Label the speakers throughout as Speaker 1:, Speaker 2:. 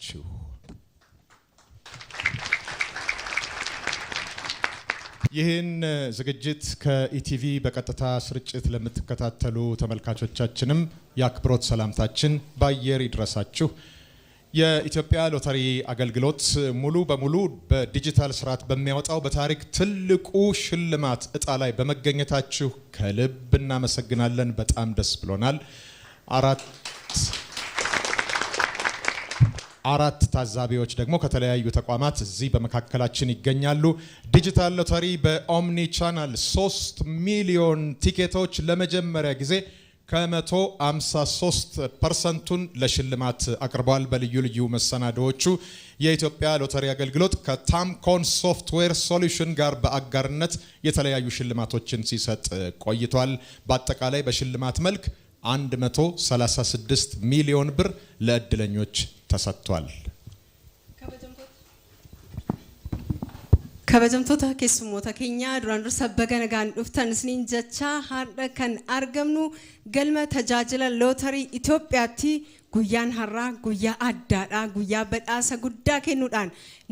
Speaker 1: ይድረሳችሁ። ይህን ዝግጅት ከኢቲቪ በቀጥታ ስርጭት ለምትከታተሉ ተመልካቾቻችንም የአክብሮት ሰላምታችን ባየር ይድረሳችሁ። የኢትዮጵያ ሎተሪ አገልግሎት ሙሉ በሙሉ በዲጂታል ስርዓት በሚያወጣው በታሪክ ትልቁ ሽልማት እጣ ላይ በመገኘታችሁ ከልብ እናመሰግናለን። በጣም ደስ ብሎናል። አራት ታዛቢዎች ደግሞ ከተለያዩ ተቋማት እዚህ በመካከላችን ይገኛሉ። ዲጂታል ሎተሪ በኦምኒ ቻናል 3 ሚሊዮን ቲኬቶች ለመጀመሪያ ጊዜ ከ153% ለሽልማት አቅርቧል። በልዩ ልዩ መሰናዶዎቹ የኢትዮጵያ ሎተሪ አገልግሎት ከታምኮን ሶፍትዌር ሶሉሽን ጋር በአጋርነት የተለያዩ ሽልማቶችን ሲሰጥ ቆይቷል። በአጠቃላይ በሽልማት መልክ 136 ሚሊዮን ብር ለእድለኞች ተሰጥቷል።
Speaker 2: kabajamtoota keessummoota keenya duraan dursa baga nagaan dhuftan isiniin jecha har'a kan argamnu galma tajaajila lootarii Itoophiyaatti guyyaan har'aa guyyaa addaadha. Guyyaa badhaasa guddaa kennuudhaan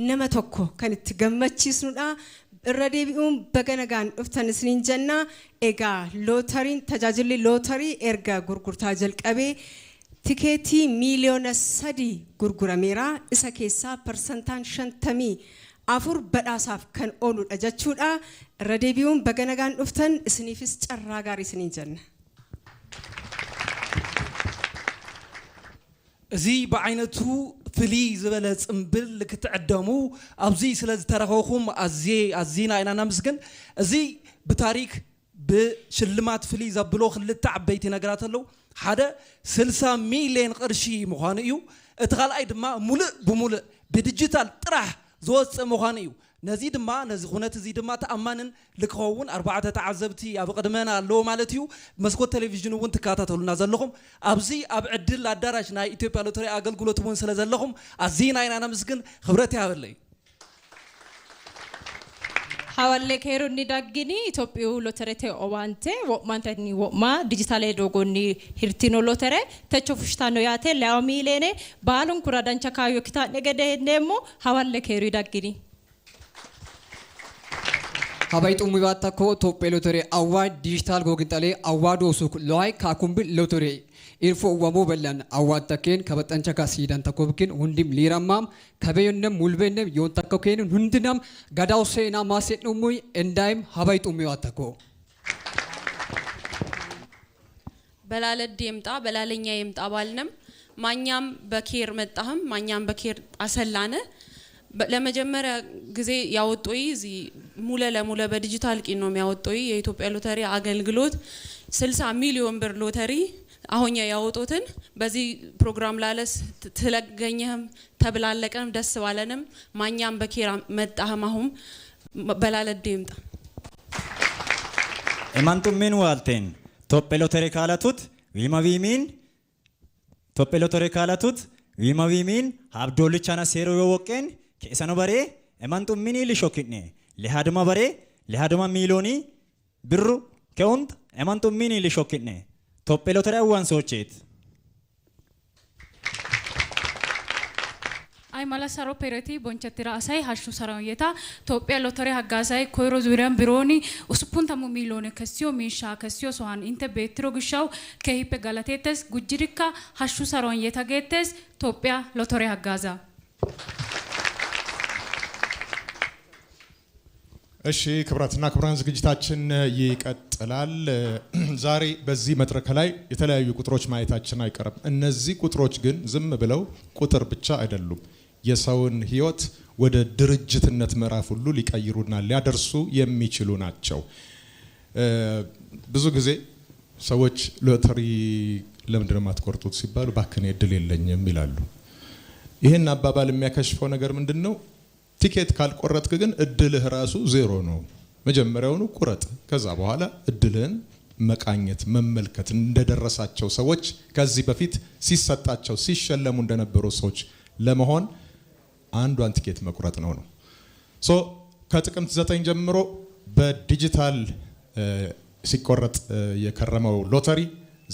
Speaker 2: nama tokko kan itti gammachiisnudha. irra deebi'uun baga nagaan dhuftan isiniin jenna. Egaa lootariin tajaajilli lootarii erga gurgurtaa jalqabee tikeetii miliyoona 3 gurgurameera. Isa keessaa persentaan 50 afur badhaasaaf kan ooludha jechuudha. irra deebi'uun baga nagaan dhuftan isiniifis carraa gaarii isiniin jenna.
Speaker 3: እዚህ በአይነቱ ፍሊ ዝበለ ጽምብል ክትዕደሙ ኣብዚ ስለዝተረኸኹም ኣዚና ኢና ናመስግን። እዚ ብታሪክ ብሽልማት ፍሊ ዘብሎ ክልተ ዓበይቲ ነገራት ኣለው። ሓደ 60 ሚሊዮን ቅርሺ ምዃኑ እዩ። እቲ ካልኣይ ድማ ሙሉእ ብሙሉእ ብዲጂታል ጥራሕ ዝወፅእ ምዃኑ እዩ። ነዚ ድማ ነዚ ኩነት እዚ ድማ ተኣማንን ልክኸውን 4 ተዓዘብቲ ኣብ ቅድመና ኣለዎ ማለት እዩ። መስኮት ቴሌቪዥን እውን ትከታተሉና ዘለኹም ኣብዚ ኣብ ዕድል ኣዳራሽ ናይ ኢትዮጵያ ሎተሪ ኣገልግሎት እውን ስለ ዘለኹም ኣዚና ኢና ናመስግን። ክብረት ያበለይ
Speaker 4: hawalle keeronni daggini Itoophiyu loterete owaante wo'mantani wo'ma digitale dogonni hirtino lotere techo fushitano yaate lawa miilene baalun kura dancha kaayo kitaane gede neemo hawalle keeru daggini
Speaker 5: habaytu mibattako Itoophiya lotere award digital gogintale award osuk loy kakumbi lotere irfo wamo belan award taken kabatancha ka sidan takobkin hundim liramam kabeyonem mulbenem yon takoken hundinam gadawsena masetnumuy endaim habaytu mibattako
Speaker 6: በላለድ ይምጣ በላለኛ ይምጣ ባልንም ማኛም በኬር መጣህም ማኛም በኬር አሰላነ ለመጀመሪያ ጊዜ ያወጣይ እዚ ሙለ ለሙለ በዲጂታል ቂኖ የሚያወጣይ የኢትዮጵያ ሎተሪ አገልግሎት 60 ሚሊዮን ብር ሎተሪ አሁን ያወጡትን በዚህ ፕሮግራም ላለስ ተለገኘህም ተብላለቀም ደስ ባለንም ማኛም በኬራ መጣህም አሁን በላለድ ይምጣ
Speaker 7: ኤማንቱ ምን ዋልቴን ኢትዮጵያ ሎተሪ ካላቱት ዊማቪሚን ኢትዮጵያ ሎተሪ ካላቱት ዊማቪሚን አብዶልቻና ሴሮ ወወቀን ከሰኖ በሬ ኤማንቱ ምን ይልሾክኔ ለሃድማ በሬ ለሃድማ ሚሊዮኒ ብሩ ከውንት ኤማንቱ ምን ይልሾክኔ ኢትዮጵያ ሎተሪ ዋንሶቼት
Speaker 8: አይ ማላሳሮ ፔሬቲ ቦንቸቲራ አሳይ ሀሹ ሰራውየታ ኢትዮጵያ ሎተሪ ሀጋሳይ ኮይሮ ዙሪያን ቢሮኒ ኡስፑንታሙ ሚሊዮን ከሲዮ ሚሻ ከሲዮ ሶሃን ኢንተ ቤትሮ ግሻው ከሂፔ ጋላቴተስ ጉጅሪካ ሀሹ ሰራውየታ ጌተስ ኢትዮጵያ ሎተሪ ሀጋዛ
Speaker 1: እሺ ክብራትና ክብራን ዝግጅታችን ይቀጥላል። ዛሬ በዚህ መድረክ ላይ የተለያዩ ቁጥሮች ማየታችን አይቀርም። እነዚህ ቁጥሮች ግን ዝም ብለው ቁጥር ብቻ አይደሉም። የሰውን ህይወት ወደ ድርጅትነት ምዕራፍ ሁሉ ሊቀይሩና ሊያደርሱ የሚችሉ ናቸው። ብዙ ጊዜ ሰዎች ሎተሪ ለምንድን ነው የማትቆርጡት ሲባሉ ባክኔ እድል የለኝም ይላሉ። ይሄን አባባል የሚያከሽፈው ነገር ምንድነው? ቲኬት ካልቆረጥክ ግን እድልህ ራሱ ዜሮ ነው። መጀመሪያውኑ ቁረጥ፣ ከዛ በኋላ እድልህን መቃኘት መመልከት እንደደረሳቸው ሰዎች ከዚህ በፊት ሲሰጣቸው ሲሸለሙ እንደነበሩ ሰዎች ለመሆን አንዷን ቲኬት መቁረጥ ነው። ሶ ከጥቅምት 9 ጀምሮ በዲጂታል ሲቆረጥ የከረመው ሎተሪ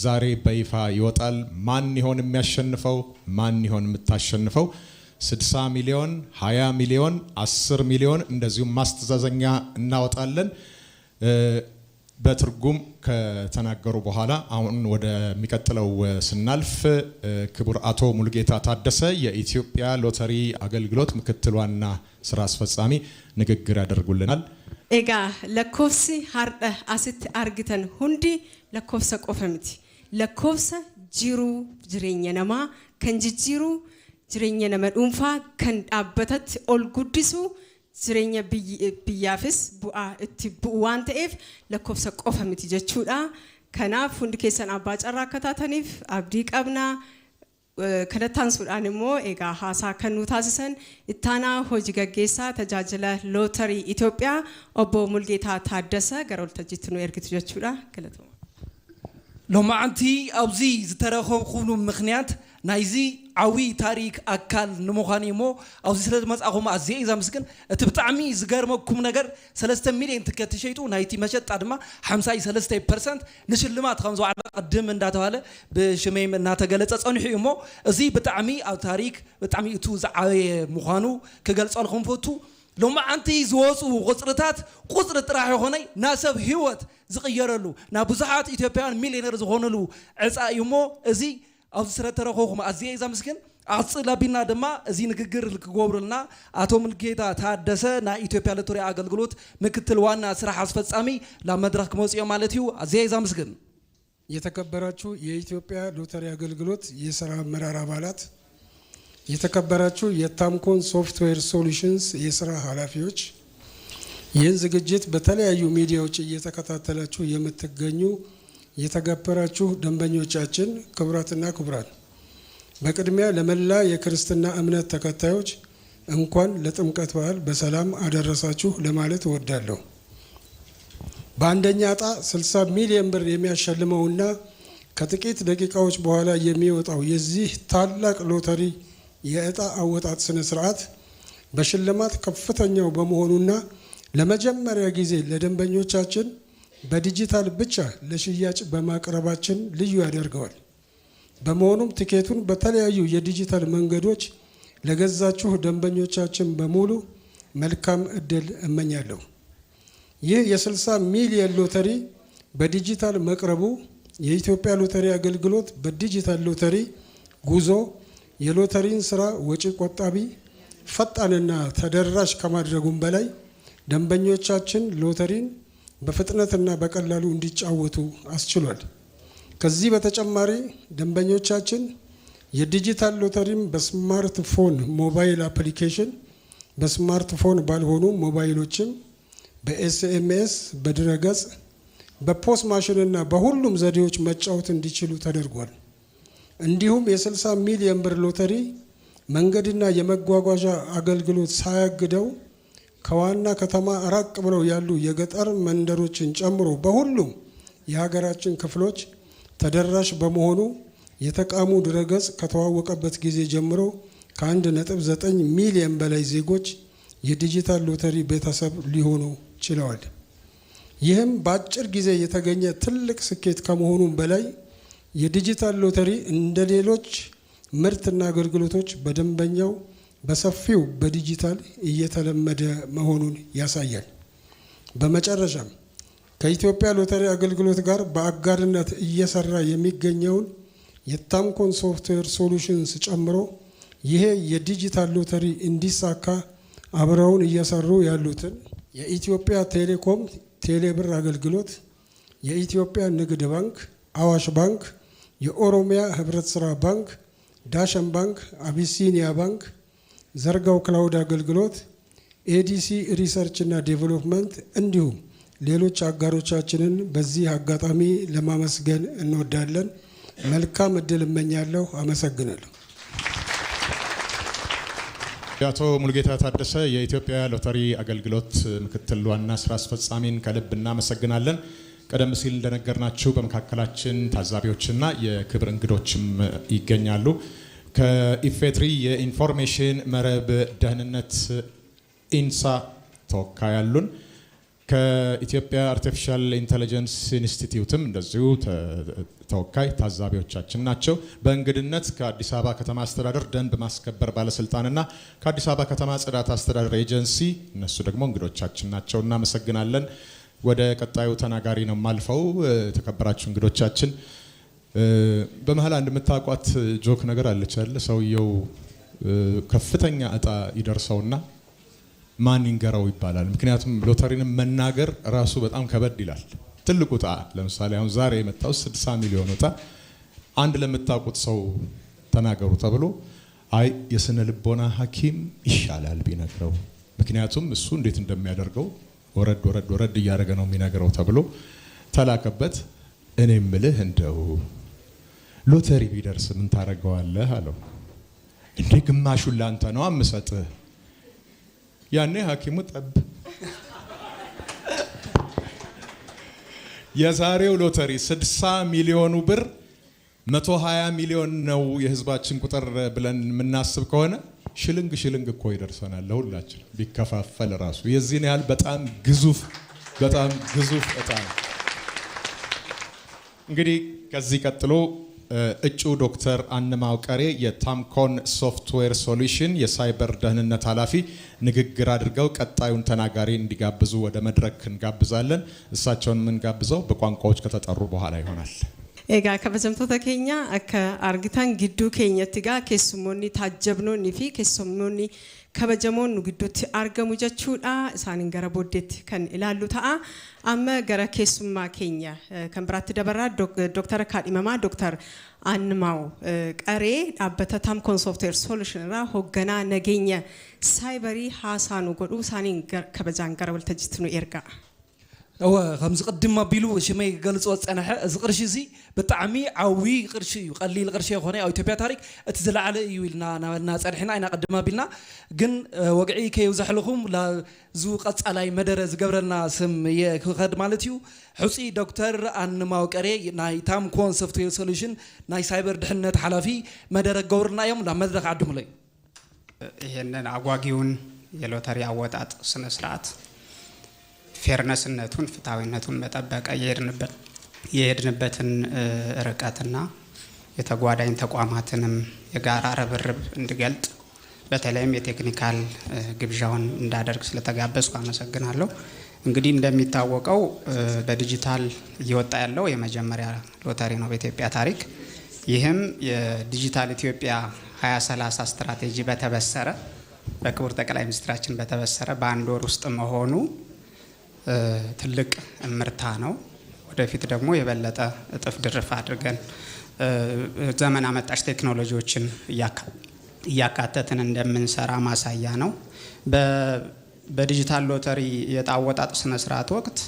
Speaker 1: ዛሬ በይፋ ይወጣል። ማን ይሆን የሚያሸንፈው? ማን ይሆን የምታሸንፈው? 60 ሚሊዮን 20 ሚሊዮን 10 ሚሊዮን እንደዚሁም ማስተዛዘኛ እናወጣለን። በትርጉም ከተናገሩ በኋላ አሁን ወደሚቀጥለው ስናልፍ ክቡር አቶ ሙልጌታ ታደሰ የኢትዮጵያ ሎተሪ አገልግሎት ምክትል ዋና ስራ አስፈጻሚ ንግግር ያደርጉልናል።
Speaker 2: ኤጋ ለኮፍሲ ሃርደ አስት አርግተን ሁንዲ ለኮፍሰ ቆፈምቲ ለኮፍሰ ጅሩ ጅሬኛ ነማ ከንጅጅሩ ጅሬኛ ነማ ዱንፋ ከን ዳበተት ኦል ጉዲሱ ጅሬኛ ብያፍስ ቡአ እቲ ቡዋን ተኤፍ ለኮፍሰ ቆፈምቲ ጀቹዳ ከናፍ ሁንዲ ኬሰን አባ ጨራ ከታተኒፍ አብዲ ቀብና ከነታን ሱዳን ሞ ኤጋ ሃሳ ከኑ ታስሰን ኢታና ሆጂ ገጌሳ ተጃጅለ ሎተሪ ኢትዮጵያ ኦቦ ሙልጌታ ታደሰ ገሮል ተጅትኑ ኤርግት ጀቹዳ ከለቶ
Speaker 3: ሎማዓንቲ አብዚ ዝተረኸብኩኑ ምክንያት ናይዚ ዓዊ ታሪክ አካል ንሙኻኒሞ አብዚ ስለ መጻኹም አዝየ ዛምስግን እቲ ብጣዕሚ ዝገርመኩም ነገር 3 ሚሊዮን ትኬት ሸይጡ ናይቲ መሸጣ ድማ 53% ንሽልማት ከም ዝዋዕለ ቀድም እንዳተባለ ብሽመይም እናተገለጸ ጸንሑ እሞ እዚ ብጣዕሚ ኣብ ታሪክ ብጣዕሚ እቱ ዝዓበየ ምዃኑ ክገልጸልኩም ፈቱ ሎማዓንቲ ዝወፁ ቁጽርታት ቁጽር ጥራሕ ይኾነይ ናሰብ ህይወት ዝቕየረሉ ና ብዙሓት ኢትዮጵያውያን ሚሊዮነር ዝኾኑሉ ዕፃ እሞ እዚ ኣብ ዝረተረኸኹም ኣዝየ ዛምስግን ኣጽላቢና ድማ እዚ ንግግር ልክገብሩልና አቶ ሙልጌታ ታደሰ ናይ ኢትዮጵያ ሎተሪ አገልግሎት ምክትል ዋና ስራ አስፈጻሚ ለመድረክ መውጽኦ ማለት እዩ ኣዝየ ዛምስግን
Speaker 9: የተከበራችሁ የኢትዮጵያ ሎተሪ አገልግሎት የሥራ አመራር አባላት የተከበራችሁ የታምኮን ሶፍትዌር ሶሉሽንስ የሥራ ኃላፊዎች ይህን ዝግጅት በተለያዩ ሚዲያዎች እየተከታተላችሁ የምትገኙ የተከበራችሁ ደንበኞቻችን ክቡራትና ክቡራን በቅድሚያ ለመላ የክርስትና እምነት ተከታዮች እንኳን ለጥምቀት በዓል በሰላም አደረሳችሁ ለማለት እወዳለሁ። በአንደኛ ዕጣ 60 ሚሊዮን ብር የሚያሸልመውና ከጥቂት ደቂቃዎች በኋላ የሚወጣው የዚህ ታላቅ ሎተሪ የዕጣ አወጣጥ ስነ ስርዓት በሽልማት ከፍተኛው በመሆኑና ለመጀመሪያ ጊዜ ለደንበኞቻችን በዲጂታል ብቻ ለሽያጭ በማቅረባችን ልዩ ያደርገዋል። በመሆኑም ቲኬቱን በተለያዩ የዲጂታል መንገዶች ለገዛችሁ ደንበኞቻችን በሙሉ መልካም እድል እመኛለሁ። ይህ የ60 ሚሊዮን ሎተሪ በዲጂታል መቅረቡ የኢትዮጵያ ሎተሪ አገልግሎት በዲጂታል ሎተሪ ጉዞ የሎተሪን ስራ ወጪ ቆጣቢ ፈጣንና ተደራሽ ከማድረጉም በላይ ደንበኞቻችን ሎተሪን በፍጥነትና በቀላሉ እንዲጫወቱ አስችሏል። ከዚህ በተጨማሪ ደንበኞቻችን የዲጂታል ሎተሪን በስማርትፎን ሞባይል አፕሊኬሽን በስማርትፎን ባልሆኑ ሞባይሎችም በኤስኤምኤስ በድረገጽ በፖስት ማሽንና በሁሉም ዘዴዎች መጫወት እንዲችሉ ተደርጓል። እንዲሁም የ60 ሚሊዮን ብር ሎተሪ መንገድና የመጓጓዣ አገልግሎት ሳያግደው ከዋና ከተማ ራቅ ብለው ያሉ የገጠር መንደሮችን ጨምሮ በሁሉም የሀገራችን ክፍሎች ተደራሽ በመሆኑ የተቃሙ ድረገጽ ከተዋወቀበት ጊዜ ጀምሮ ከ1.9 ሚሊዮን በላይ ዜጎች የዲጂታል ሎተሪ ቤተሰብ ሊሆኑ ችለዋል። ይህም በአጭር ጊዜ የተገኘ ትልቅ ስኬት ከመሆኑም በላይ የዲጂታል ሎተሪ እንደ ሌሎች ምርትና አገልግሎቶች በደንበኛው በሰፊው በዲጂታል እየተለመደ መሆኑን ያሳያል። በመጨረሻም ከኢትዮጵያ ሎተሪ አገልግሎት ጋር በአጋርነት እየሰራ የሚገኘውን የታምኮን ሶፍትዌር ሶሉሽንስ ጨምሮ ይሄ የዲጂታል ሎተሪ እንዲሳካ አብረውን እየሰሩ ያሉትን የኢትዮጵያ ቴሌኮም ቴሌብር አገልግሎት፣ የኢትዮጵያ ንግድ ባንክ፣ አዋሽ ባንክ፣ የኦሮሚያ ህብረት ስራ ባንክ፣ ዳሸን ባንክ፣ አቢሲኒያ ባንክ፣ ዘርጋው ክላውድ አገልግሎት፣ ኤዲሲ ሪሰርች እና ዴቨሎፕመንት እንዲሁም ሌሎች አጋሮቻችንን በዚህ አጋጣሚ ለማመስገን እንወዳለን። መልካም እድል እመኛለሁ። አመሰግናለሁ።
Speaker 1: አቶ ሙልጌታ ታደሰ የኢትዮጵያ ሎተሪ አገልግሎት ምክትል ዋና ስራ አስፈጻሚን ከልብ እናመሰግናለን። ቀደም ሲል እንደነገርናችሁ በመካከላችን ታዛቢዎችና የክብር እንግዶችም ይገኛሉ። ከኢፌትሪ የኢንፎርሜሽን መረብ ደህንነት ኢንሳ ተወካይ ያሉን ከኢትዮጵያ አርቲፊሻል ኢንተለጀንስ ኢንስቲትዩትም እንደዚሁ ተወካይ ታዛቢዎቻችን ናቸው። በእንግድነት ከአዲስ አበባ ከተማ አስተዳደር ደንብ ማስከበር ባለስልጣንና ከአዲስ አበባ ከተማ ጽዳት አስተዳደር ኤጀንሲ እነሱ ደግሞ እንግዶቻችን ናቸው። እናመሰግናለን። ወደ ቀጣዩ ተናጋሪ ነው ማልፈው። ተከበራችሁ እንግዶቻችን በመሃል አንድ የምታውቋት ጆክ ነገር አለች አይደል? ሰውየው ከፍተኛ እጣ ይደርሰውና ማን ይንገረው ይባላል። ምክንያቱም ሎተሪንም መናገር ራሱ በጣም ከበድ ይላል። ትልቁ እጣ ለምሳሌ አሁን ዛሬ የመጣው 60 ሚሊዮን እጣ አንድ ለምታውቁት ሰው ተናገሩ ተብሎ አይ የስነ ልቦና ሐኪም ይሻላል ቢነግረው፣ ምክንያቱም እሱ እንዴት እንደሚያደርገው ወረድ እያደረገ ነው የሚነግረው ተብሎ ተላከበት። እኔ ምልህ እንደው ሎተሪ ቢደርስ ምን ታረጋዋለህ አለው። እንዴ ግማሹን ላንተ ነው አምሰጥህ። ያኔ ሐኪሙ ጠብ የዛሬው ሎተሪ 60 ሚሊዮኑ ብር 120 ሚሊዮን ነው የህዝባችን ቁጥር ብለን የምናስብ ከሆነ ሽልንግ እኮ ይደርሰናል ለሁላችን ቢከፋፈል ራሱ የዚህን ያህል በጣም ግዙፍ እጣ። እንግዲህ ከዚህ ቀጥሎ እጩ ዶክተር አንማው ቀሬ የታምኮን ሶፍትዌር ሶሉሽን የሳይበር ደህንነት ኃላፊ ንግግር አድርገው ቀጣዩን ተናጋሪ እንዲጋብዙ ወደ መድረክ እንጋብዛለን። እሳቸውን የምንጋብዘው በቋንቋዎች ከተጠሩ በኋላ ይሆናል።
Speaker 2: ኤጋ ከበጀምቶታ ኬኛ አከ አርጊታን ግዱ ኬኛቲጋ ኬሱሞኒ ታጀብኖኒ ፊ ኬሱሞኒ ከበጀሞን ግዱት አርገሙ ጀቹዳ ሳኒን ገረ ቦዴት ከን ኢላሉ ታአ አመ ገረ ኬሱማ ኬኛ ከንብራት ደበራ ዶክተር ካዲመማ ዶክተር አንማው ቀሬ አበተ ታምኮን ሶፍትዌር ሶሉሽን ራ ሆገና ነገኘ ሳይበሪ ሃሳኑ ጎዱ ሳኒን ከበጃን ገረ ወልተጅትኑ ኤርጋ
Speaker 3: هو خمس قدم ما بيلو شمي قال صوت أنا أزقرش زي بتعمي عوي قرشي قليل قرشي خوني أو تبي تاريخ اتزل على يويلنا الناس الحين أنا قدم ما بيلنا جن وقعي كي يوزح لهم لا زوقت على مدرس قبرنا سم يخد مالتيو حسي دكتور أن ما وقري ناي تام كون سوفتوير سوليوشن ناي سايبر دحنة حلافي مدرس قبرنا يوم لا مدرس عدم لي
Speaker 10: هنا عواجيون يلوتري عوضات سنة سرعات ፌርነስነቱን ፍትሃዊነቱን መጠበቅ የሄድንበትን ርቀትና የተጓዳኝ ተቋማትንም የጋራ ርብርብ እንድገልጥ በተለይም የቴክኒካል ግብዣውን እንዳደርግ ስለተጋበዝኩ አመሰግናለሁ። እንግዲህ እንደሚታወቀው በዲጂታል እየወጣ ያለው የመጀመሪያ ሎተሪ ነው በኢትዮጵያ ታሪክ። ይህም የዲጂታል ኢትዮጵያ 2030 ስትራቴጂ በተበሰረ በክቡር ጠቅላይ ሚኒስትራችን በተበሰረ በአንድ ወር ውስጥ መሆኑ ትልቅ እምርታ ነው። ወደፊት ደግሞ የበለጠ እጥፍ ድርፍ አድርገን ዘመን አመጣሽ ቴክኖሎጂዎችን እያካተትን እንደምንሰራ ማሳያ ነው። በዲጂታል ሎተሪ የዕጣ አወጣጥ ስነ ስርዓት ወቅት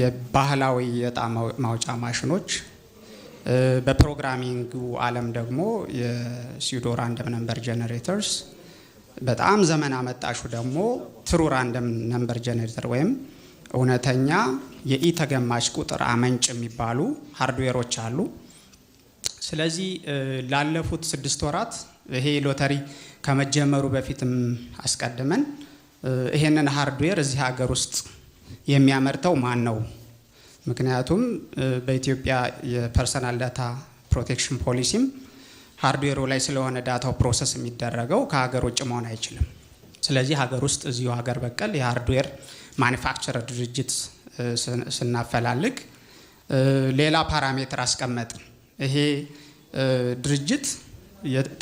Speaker 10: የባህላዊ የዕጣ ማውጫ ማሽኖች፣ በፕሮግራሚንግ ዓለም ደግሞ የሲዶ ራንደም ነምበር ጄኔሬተርስ፣ በጣም ዘመን አመጣሹ ደግሞ ትሩ ራንደም ነምበር ጄኔሬተር ወይም እውነተኛ የኢ ተገማሽ ቁጥር አመንጭ የሚባሉ ሃርድዌሮች አሉ። ስለዚህ ላለፉት 6 ወራት ይሄ ሎተሪ ከመጀመሩ በፊትም አስቀድመን ይሄንን ሃርድዌር እዚህ ሀገር ውስጥ የሚያመርተው ማን ነው? ምክንያቱም በኢትዮጵያ የፐርሰናል ዳታ ፕሮቴክሽን ፖሊሲም ሃርድዌሩ ላይ ስለሆነ ዳታው ፕሮሰስ የሚደረገው ከሀገር ውጭ መሆን አይችልም። ስለዚህ ሀገር ውስጥ እዚሁ ሀገር በቀል የሃርድዌር ማኒፋክቸረር ድርጅት ስናፈላልግ ሌላ ፓራሜትር አስቀመጥን። ይሄ ድርጅት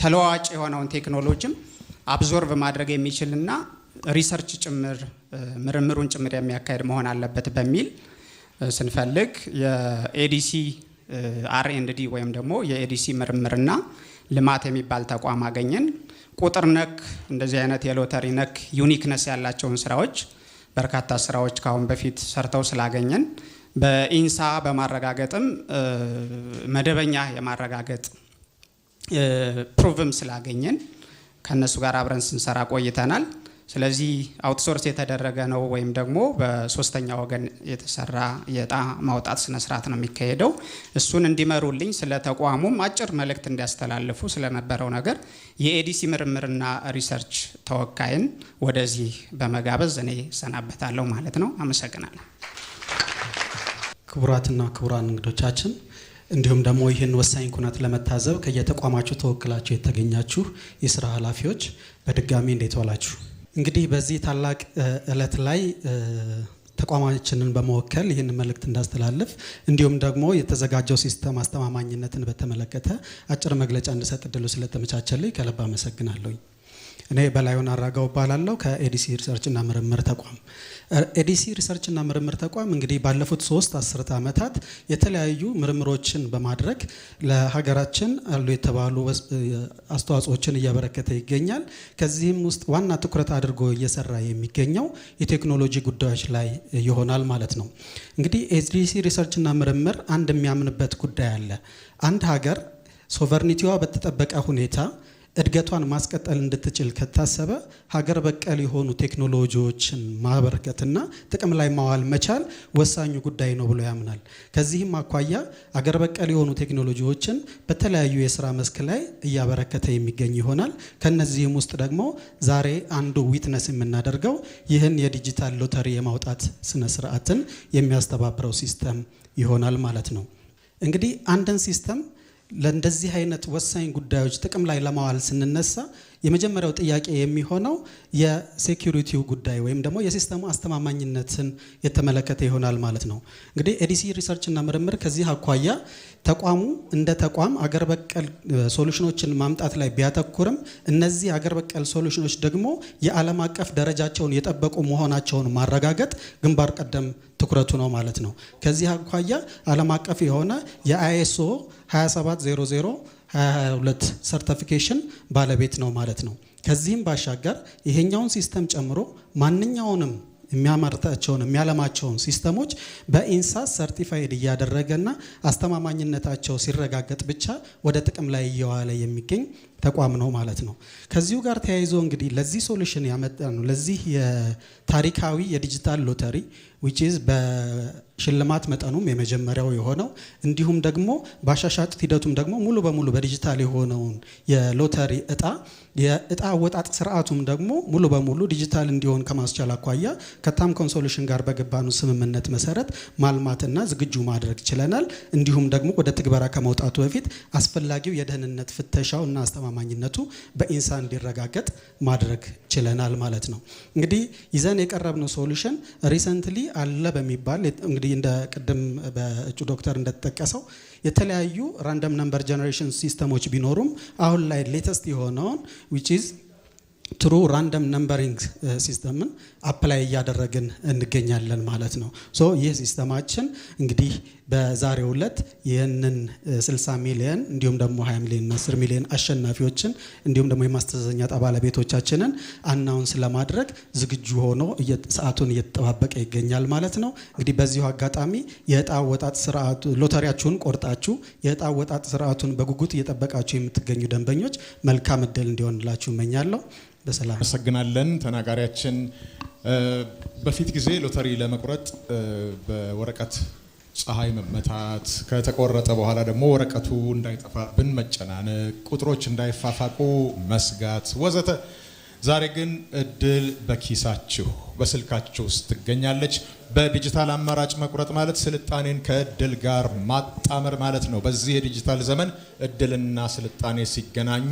Speaker 10: ተለዋዋጭ የሆነውን ቴክኖሎጂም አብዞርቭ ማድረግ የሚችልና ሪሰርች ጭምር ምርምሩን ጭምር የሚያካሄድ መሆን አለበት በሚል ስንፈልግ የኤዲሲ አር&ዲ ወይም ደግሞ የኤዲሲ ምርምርና ልማት የሚባል ተቋም አገኘን። ቁጥር ነክ እንደዚህ አይነት የሎተሪ ነክ ዩኒክነስ ያላቸውን ስራዎች በርካታ ስራዎች ካሁን በፊት ሰርተው ስላገኘን በኢንሳ በማረጋገጥም መደበኛ የማረጋገጥ ፕሩቭም ስላገኘን ከነሱ ጋር አብረን ስንሰራ ቆይተናል። ስለዚህ አውትሶርስ የተደረገ ነው ወይም ደግሞ በሶስተኛ ወገን የተሰራ የዕጣ ማውጣት ስነ ስርዓት ነው የሚካሄደው። እሱን እንዲመሩልኝ ስለ ተቋሙም አጭር መልእክት እንዲያስተላልፉ ስለነበረው ነገር የኤዲሲ ምርምርና ሪሰርች ተወካይን ወደዚህ በመጋበዝ እኔ ሰናበታለሁ ማለት ነው። አመሰግናለሁ።
Speaker 11: ክቡራትና ክቡራን እንግዶቻችን እንዲሁም ደግሞ ይህን ወሳኝ ኩነት ለመታዘብ ከየተቋማችሁ ተወክላችሁ የተገኛችሁ የስራ ኃላፊዎች በድጋሚ እንዴት ዋላችሁ? እንግዲህ በዚህ ታላቅ እለት ላይ ተቋማችንን በመወከል ይህን መልእክት እንዳስተላልፍ እንዲሁም ደግሞ የተዘጋጀው ሲስተም አስተማማኝነትን በተመለከተ አጭር መግለጫ እንድሰጥ እድሉ ስለተመቻቸልኝ ከልብ አመሰግናለሁ። እኔ በላዩን አራጋው እባላለሁ ከኤዲሲ ሪሰርችና ምርምር ተቋም። ኤዲሲ ሪሰርችና ምርምር ተቋም እንግዲህ ባለፉት 3 አስርተ ዓመታት የተለያዩ ምርምሮችን በማድረግ ለሀገራችን አሉ የተባሉ አስተዋጽኦችን እያበረከተ ይገኛል። ከዚህም ውስጥ ዋና ትኩረት አድርጎ እየሰራ የሚገኘው የቴክኖሎጂ ጉዳዮች ላይ ይሆናል ማለት ነው። እንግዲህ ኤዲሲ ሪሰርችና ምርምር አንድ የሚያምንበት ጉዳይ አለ። አንድ ሀገር ሶቨርኒቲዋ በተጠበቀ ሁኔታ እድገቷን ማስቀጠል እንድትችል ከታሰበ ሀገር በቀል የሆኑ ቴክኖሎጂዎችን ማበርከትና ጥቅም ላይ ማዋል መቻል ወሳኙ ጉዳይ ነው ብሎ ያምናል። ከዚህም አኳያ ሀገር በቀል የሆኑ ቴክኖሎጂዎችን በተለያዩ የስራ መስክ ላይ እያበረከተ የሚገኝ ይሆናል። ከነዚህም ውስጥ ደግሞ ዛሬ አንዱ ዊትነስ የምናደርገው ይህን የዲጂታል ሎተሪ የማውጣት ስነ ስርዓትን የሚያስተባብረው ሲስተም ይሆናል ማለት ነው። እንግዲህ አንድን ሲስተም ለእንደዚህ አይነት ወሳኝ ጉዳዮች ጥቅም ላይ ለማዋል ስንነሳ የመጀመሪያው ጥያቄ የሚሆነው የሴኩሪቲው ጉዳይ ወይም ደግሞ የሲስተሙ አስተማማኝነትን የተመለከተ ይሆናል ማለት ነው። እንግዲህ ኤዲሲ ሪሰርችና ምርምር ከዚህ አኳያ ተቋሙ እንደ ተቋም አገር በቀል ሶሉሽኖችን ማምጣት ላይ ቢያተኩርም እነዚህ አገር በቀል ሶሉሽኖች ደግሞ የዓለም አቀፍ ደረጃቸውን የጠበቁ መሆናቸውን ማረጋገጥ ግንባር ቀደም ትኩረቱ ነው ማለት ነው። ከዚህ አኳያ ዓለም አቀፍ የሆነ የአይኤስኦ 2700 22 ሰርቲፊኬሽን ባለቤት ነው ማለት ነው። ከዚህም ባሻገር ይሄኛውን ሲስተም ጨምሮ ማንኛውንም የሚያመርታቸውን የሚያለማቸውን ሲስተሞች በኢንሳስ ሰርቲፋይድ እያደረገና አስተማማኝነታቸው ሲረጋገጥ ብቻ ወደ ጥቅም ላይ እየዋለ የሚገኝ ተቋም ነው ማለት ነው። ከዚሁ ጋር ተያይዞ እንግዲህ ለዚህ ሶሉሽን ያመጣ ነው ለዚህ የታሪካዊ የዲጂታል ሎተሪ which is በሽልማት መጠኑም የመጀመሪያው የሆነው እንዲሁም ደግሞ ባሻሻጥ ሂደቱም ደግሞ ሙሉ በሙሉ በዲጂታል የሆነውን የሎተሪ እጣ የእጣ አወጣጥ ስርዓቱም ደግሞ ሙሉ በሙሉ ዲጂታል እንዲሆን ከማስቻል አኳያ ከታምኮን ሶሉሽን ጋር በገባኑ ስምምነት መሰረት ማልማትና ዝግጁ ማድረግ ችለናል። እንዲሁም ደግሞ ወደ ትግበራ ከመውጣቱ በፊት አስፈላጊው የደህንነት ፍተሻውና አስተማማኝነቱ በኢንሳ እንዲረጋገጥ ማድረግ ችለናል ማለት ነው። እንግዲህ ይዘን የቀረብነው ሶሉሽን ሪሰንትሊ አለ በሚባል እንግዲህ እንደ ቅድም በእጩ ዶክተር እንደተጠቀሰው የተለያዩ ራንደም ነምበር ጀነሬሽን ሲስተሞች ቢኖሩም አሁን ላይ ሌተስት የሆነውን which is ትሩ ራንደም ነምበሪንግ ሲስተምን አፕላይ እያደረግን እንገኛለን ማለት ነው። ሶ ይህ ሲስተማችን እንግዲህ በዛሬው ዕለት ይህንን 60 ሚሊዮን እንዲሁም ደግሞ 20 ሚሊዮን 10 ሚሊዮን አሸናፊዎችን እንዲሁም ደግሞ የማስተዛዘኛ ዕጣ ባለቤቶቻችንን አናውንስ ለማድረግ ዝግጁ ሆኖ ሰዓቱን እየተጠባበቀ ይገኛል ማለት ነው። እንግዲህ በዚሁ አጋጣሚ የዕጣ አወጣጥ ስርዓቱ ሎተሪያችሁን ቆርጣችሁ የዕጣ አወጣጥ ስርዓቱን በጉጉት እየጠበቃችሁ የምትገኙ ደንበኞች መልካም እድል እንዲሆንላችሁ እመኛለሁ። በሰላም አመሰግናለን።
Speaker 1: ተናጋሪያችን በፊት ጊዜ ሎተሪ ለመቁረጥ በወረቀት ፀሐይ መመታት ከተቆረጠ በኋላ ደግሞ ወረቀቱ እንዳይጠፋብን መጨናነቅ ቁጥሮች እንዳይፋፋቁ መስጋት ወዘተ። ዛሬ ግን እድል በኪሳችሁ በስልካችሁ ውስጥ ትገኛለች። በዲጂታል አማራጭ መቁረጥ ማለት ስልጣኔን ከእድል ጋር ማጣመር ማለት ነው። በዚህ የዲጂታል ዘመን እድልና ስልጣኔ ሲገናኙ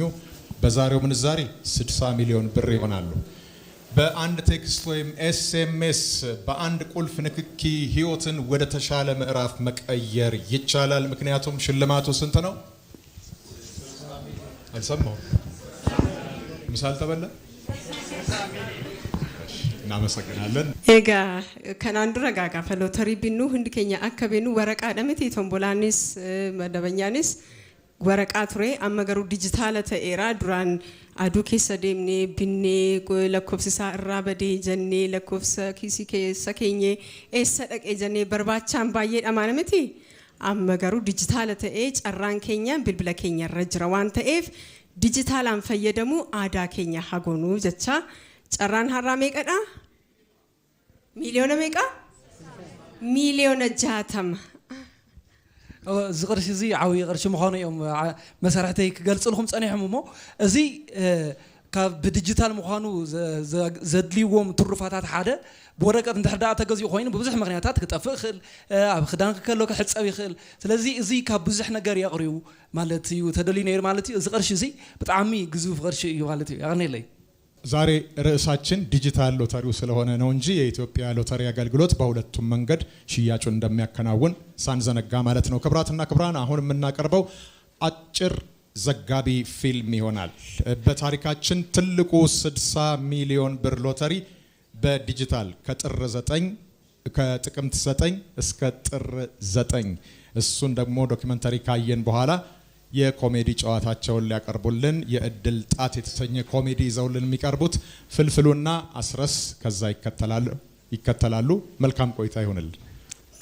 Speaker 1: በዛሬው ምንዛሬ 60 ሚሊዮን ብር ይሆናሉ። በአንድ ቴክስት ወይም ኤስኤምኤስ በአንድ ቁልፍ ንክኪ ህይወትን ወደ ተሻለ ምዕራፍ መቀየር ይቻላል። ምክንያቱም ሽልማቱ ስንት ነው? አልሰማሁም። ምሳል ተበላ። እናመሰግናለን።
Speaker 2: ኤጋ ከናንዱራ ጋጋ ፈሎተሪ ቢኑ ሁንድ ኬኛ አከቤኑ ወረቃ ደምቲ ቶምቦላኒስ መደበኛኒስ ወረቃ ቱሬ አመገሩ ዲጂታል ተኤራ ዱራን አዱ ኬሰ ዴምኔ ቢኔ ለኮብስሳ ራበዴ ጀኔ ለኮብሰ ኪሲ ኬሰ ኬኘ ኤሰ ደቄ ጀኔ በርባቻን ባዬ ዳማነምቲ አመገሩ ዲጂታል ተኤ ጨራን ኬኛ ብልብለ ኬኛ ረጅራ ዋን ተኤፍ ዲጂታል አንፈየደሙ አዳ ኬኛ ሀጎኑ ጀቻ ጨራን ሀራ ሜቀዳ ሚሊዮን ሜቃ ሚሊዮን ጃተም
Speaker 3: ዝቅርሽ እዚ ዓዊ ቅርሽ ምዃኑ እዮም መሰረተይ ክገልጽ ለኩም ጸኒሖም እሞ እዚ ካብ ብዲጂታል ምዃኑ ዘድልይዎም ትሩፋታት ሓደ ብወረቀት እንድሕር ተገዚኡ ኮይኑ ብብዙሕ ምክንያታት ክጠፍእ ይኽእል ኣብ ክዳን ከሎ ክሕፀብ ይኽእል ስለዚ እዚ ካብ ብዙሕ ነገር የቕርዩ ማለት እዩ ተደልዩ ነይሩ ማለት እዩ እዚ ቅርሺ እዚ ብጣዕሚ ግዙፍ ቅርሺ እዩ ማለት እዩ ያቕኒለይ
Speaker 1: ዛሬ ርዕሳችን ዲጂታል ሎተሪው ስለሆነ ነው እንጂ የኢትዮጵያ ሎተሪ አገልግሎት በሁለቱም መንገድ ሽያጩን እንደሚያከናውን ሳንዘነጋ ማለት ነው። ክብራትና ክብራን አሁን የምናቀርበው አጭር ዘጋቢ ፊልም ይሆናል። በታሪካችን ትልቁ 60 ሚሊዮን ብር ሎተሪ በዲጂታል ከጥቅምት 9 እስከ ጥር 9 እሱን ደግሞ ዶክመንተሪ ካየን በኋላ የኮሜዲ ጨዋታቸውን ሊያቀርቡልን የእድል ጣት የተሰኘ ኮሜዲ ይዘውልን የሚቀርቡት ፍልፍሉና አስረስ ከዛ ይከተላሉ። መልካም ቆይታ ይሁንልን።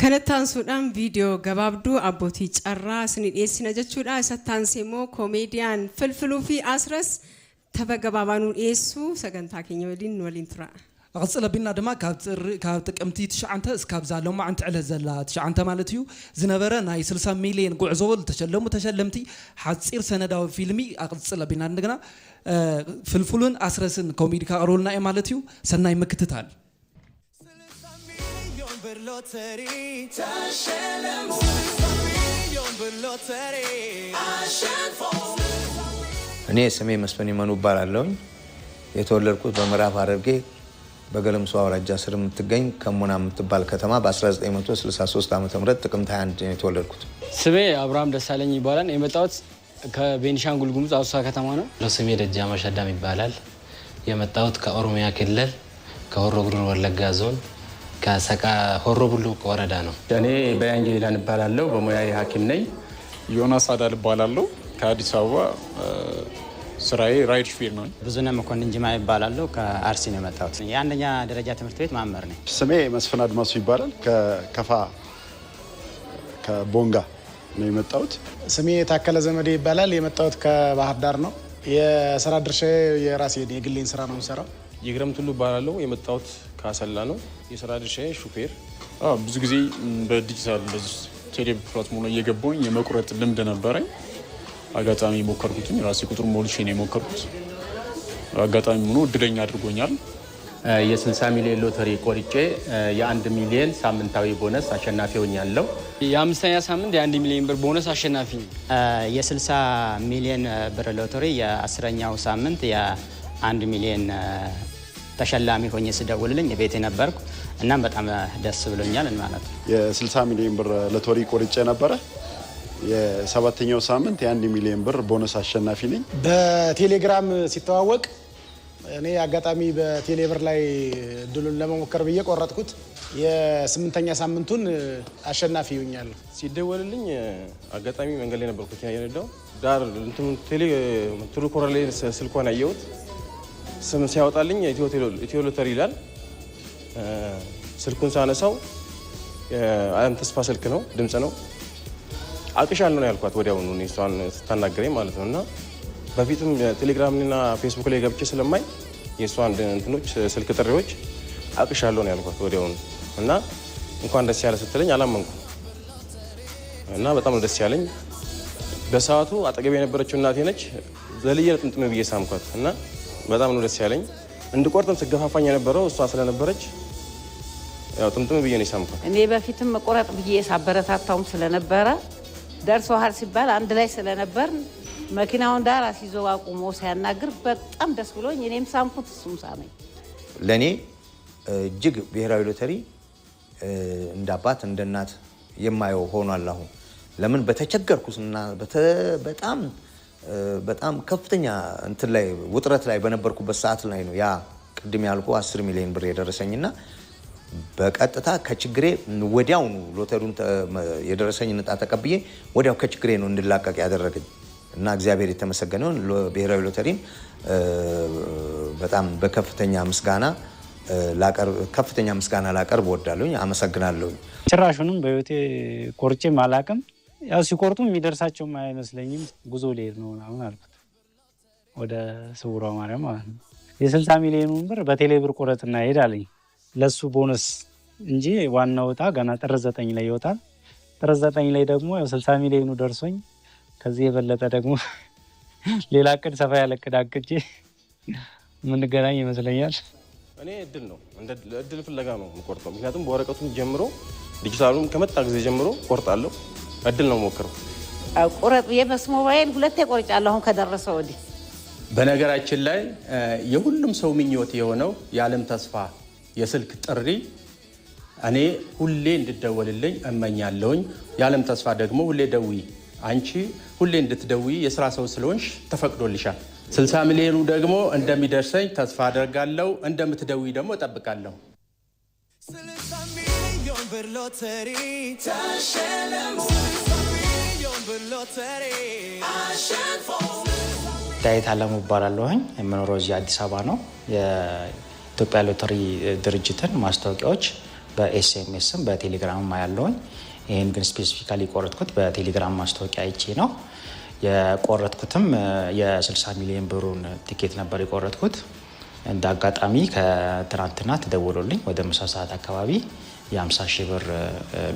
Speaker 2: ከነታንሱዳን ቪዲዮ ገባብዱ አቦቲ ጨራ ስንዴስ ነጀቹዳ ሰታንሴሞ ኮሜዲያን ፍልፍሉ ፊ አስረስ ተበገባባኑ ኤሱ ሰገንታ ከኘወሊን ወሊንትራ
Speaker 3: أغسل بينا دما كاب تقمتي تشعنته اسكاب زالو ما انت على زلا تشعنته مالتيو زنبره ناي 60 مليون قعزول تشلمتي حتصير سنداو فيلمي أغسل بينا ندغنا فلفلون اسرسن كوميدي كارولنا اي مالتيو سناي مكتتال 60 مليون باللوتري تشلمو 60 مليون باللوتري عشان
Speaker 12: እኔ ስሜ መስፍን ይመኑ እባላለሁ የተወለድኩት በምዕራብ ሐረርጌ በገለምሶ አውራጃ ስር የምትገኝ ከሞና የምትባል ከተማ በ1963 ዓ.ም ጥቅምት 21 ነው የተወለድኩት።
Speaker 13: ስሜ አብርሃም ደሳለኝ ይባላል። የመጣሁት ከቤኒሻንጉል ጉሙዝ አውሳ ከተማ ነው። ስሜ ደጃማ ሸዳም ይባላል። የመጣሁት ከኦሮሚያ ክልል ከሆሮ ጉዱሩ ወለጋ ዞን ከሰቃ ሆሮ ቡሉቅ ወረዳ ነው።
Speaker 14: እኔ በያንጌላን እባላለሁ። በሙያዬ ሐኪም ነኝ። ዮናስ አዳል እባላለሁ። ከአዲስ አበባ ስራዬ ራይድ ሹፌር ነው።
Speaker 15: ብዙነህ መኮንን ጅማ ይባላለሁ። ከአርሲ ነው የመጣሁት። የአንደኛ ደረጃ ትምህርት ቤት መምህር ነኝ።
Speaker 16: ስሜ መስፍን አድማሱ ይባላል። ከከፋ ከቦንጋ ነው የመጣሁት።
Speaker 17: ስሜ ታከለ ዘመዴ ይባላል። የመጣሁት ከባህር ዳር ነው። የስራ ድርሻዬ የራሴ የግሌን ስራ ነው የምሰራው።
Speaker 14: ይግረም ቱሉ እባላለሁ። የመጣሁት ከአሰላ ነው። የስራ ድርሻዬ ሹፌር። ብዙ ጊዜ በዲጂታል እንደዚህ ቴሌቪዥን ፕላትፎርም ላይ እየገባሁኝ የመቁረጥ ልምድ ነበረኝ። አጋጣሚ ሞከርኩኝ። ራሴ ቁጥር ሞልቼ ነው የሞከርኩት። አጋጣሚ ሆኖ እድለኛ አድርጎኛል።
Speaker 18: የ60 ሚሊዮን ሎተሪ ቆርጬ የ1 ሚሊዮን ሳምንታዊ ቦነስ አሸናፊ ሆኛለሁ።
Speaker 13: የ5ኛ ሳምንት የ1 ሚሊዮን ብር ቦነስ አሸናፊ
Speaker 15: የ60 ሚሊዮን ብር ሎተሪ የ10ኛው ሳምንት የ1 ሚሊዮን ተሸላሚ ሆኜ ስደውልልኝ ቤቴ ነበርኩ እና በጣም ደስ ብሎኛል ማለት ነው።
Speaker 16: የ60 ሚሊዮን ብር ሎተሪ ቆርጬ ነበረ። የ7ኛው ሳምንት የ1 ሚሊዮን ብር ቦነስ አሸናፊ ነኝ።
Speaker 17: በቴሌግራም ሲተዋወቅ እኔ አጋጣሚ በቴሌብር ላይ ድሉን ለመሞከር ብዬ ቆረጥኩት። የ8ኛ ሳምንቱን አሸናፊ ሆኛለሁ።
Speaker 14: ሲደወልልኝ አጋጣሚ መንገድ ላይ ነበርኩት ያየነዳው ዳር ትሩ ኮራሌ ስልኳን አየሁት። ስም ሲያወጣልኝ ኢትዮ ሎተሪ ይላል። ስልኩን ሳነሳው አለም ተስፋ ስልክ ነው፣ ድምጽ ነው። አቅሻለሁ ነው ያልኳት ወዲያውኑ እሷን ስታናገረኝ ማለት ነው። እና በፊትም ቴሌግራምና ፌስቡክ ላይ ገብቼ ስለማይ የእሷን እንትኖች ስልክ ጥሪዎች አቅሻለሁ ነው ያልኳት ወዲያውኑ። እና እንኳን ደስ ያለ ስትለኝ አላመንኩም እና በጣም ደስ ያለኝ። በሰዓቱ አጠገቤ የነበረችው እናቴ ነች። ዘልዬ ጥምጥም ብዬ ሳምኳት እና በጣም ነው ደስ ያለኝ። እንድቆርጥም ስገፋፋኝ የነበረው እሷ ስለነበረች ያው ጥምጥም ብዬ ነው ሳምኳት።
Speaker 19: እኔ በፊትም መቆረጥ ብዬ ሳበረታታውም ስለነበረ ደርሶሃል ሲባል አንድ ላይ ስለነበር መኪናውን ዳር አስይዞ አቁሞ ሲያናግር በጣም ደስ ብሎኝ እኔም ሳምኩት እሱም ሳመኝ።
Speaker 12: ለኔ እጅግ ብሔራዊ ሎተሪ እንደ አባት እንደ እናት የማየው ሆኗል። አሁን ለምን በተቸገርኩና በጣም ከፍተኛ እንትን ላይ ውጥረት ላይ በነበርኩበት ሰዓት ላይ ነው ያ ቅድም ያልኩ 10 ሚሊዮን ብር የደረሰኝና በቀጥታ ከችግሬ ወዲያው ሎተሪውን የደረሰኝ ንጣ ተቀብዬ ወዲያው ከችግሬ ነው እንድላቀቅ ያደረገኝ እና እግዚአብሔር የተመሰገነው ብሔራዊ ሎተሪን በጣም በከፍተኛ ምስጋና ላቀርብ ወዳለሁ። አመሰግናለሁ።
Speaker 20: ጭራሹንም በህይወቴ ቆርጬ ማላቅም ያው ሲቆርጡ የሚደርሳቸው አይመስለኝም። ጉዞ ልሄድ ነው ምናምን አልኩት ወደ ስውሯ ማርያም ማለት ነው። የ60 ሚሊዮን ብር በቴሌ ብር ቁረጥና ሄዳለኝ ለሱ ቦነስ እንጂ ዋናው ዕጣ ገና ጥር 9 ላይ ይወጣል። ጥር 9 ላይ ደግሞ ያው 60 ሚሊዮኑ ደርሶኝ ከዚህ የበለጠ ደግሞ ሌላ እቅድ ሰፋ ያለ እቅድ አቅጄ የምንገናኝ ይመስለኛል።
Speaker 14: እኔ እድል ነው እንደ እድል ፍለጋ ነው የምቆርጠው። ምክንያቱም በወረቀቱም ጀምሮ ዲጂታሉም ከመጣ ጊዜ ጀምሮ ቆርጣለሁ። እድል ነው ሞክረው
Speaker 19: ቁረጥ የመስሞባይል ሁለቴ ቆርጫለሁ አሁን ከደረሰ ወዲህ።
Speaker 18: በነገራችን ላይ የሁሉም ሰው ምኞት የሆነው የዓለም ተስፋ የስልክ ጥሪ እኔ ሁሌ እንድደወልልኝ እመኛለሁኝ። የዓለም ተስፋ ደግሞ ሁሌ ደውይ፣ አንቺ ሁሌ እንድትደውይ የስራ ሰው ስለሆንሽ ተፈቅዶልሻል። 60 ሚሊዮኑ ደግሞ እንደሚደርሰኝ ተስፋ አደርጋለሁ። እንደምትደውይ ደግሞ እጠብቃለሁ።
Speaker 21: ዳዊት አለሙ እባላለሁኝ። የምኖረው እዚህ አዲስ አበባ ነው። የኢትዮጵያ ሎተሪ ድርጅትን ማስታወቂያዎች በኤስኤምኤስም በቴሌግራምም አያለሁኝ። ይህን ግን ስፔሲፊካሊ የቆረጥኩት በቴሌግራም ማስታወቂያ አይቼ ነው። የቆረጥኩትም የ60 ሚሊዮን ብሩን ቲኬት ነበር የቆረጥኩት። እንደ አጋጣሚ ከትናንትና ተደውሎልኝ ወደ ምሳ ሰዓት አካባቢ የ50 ሺህ ብር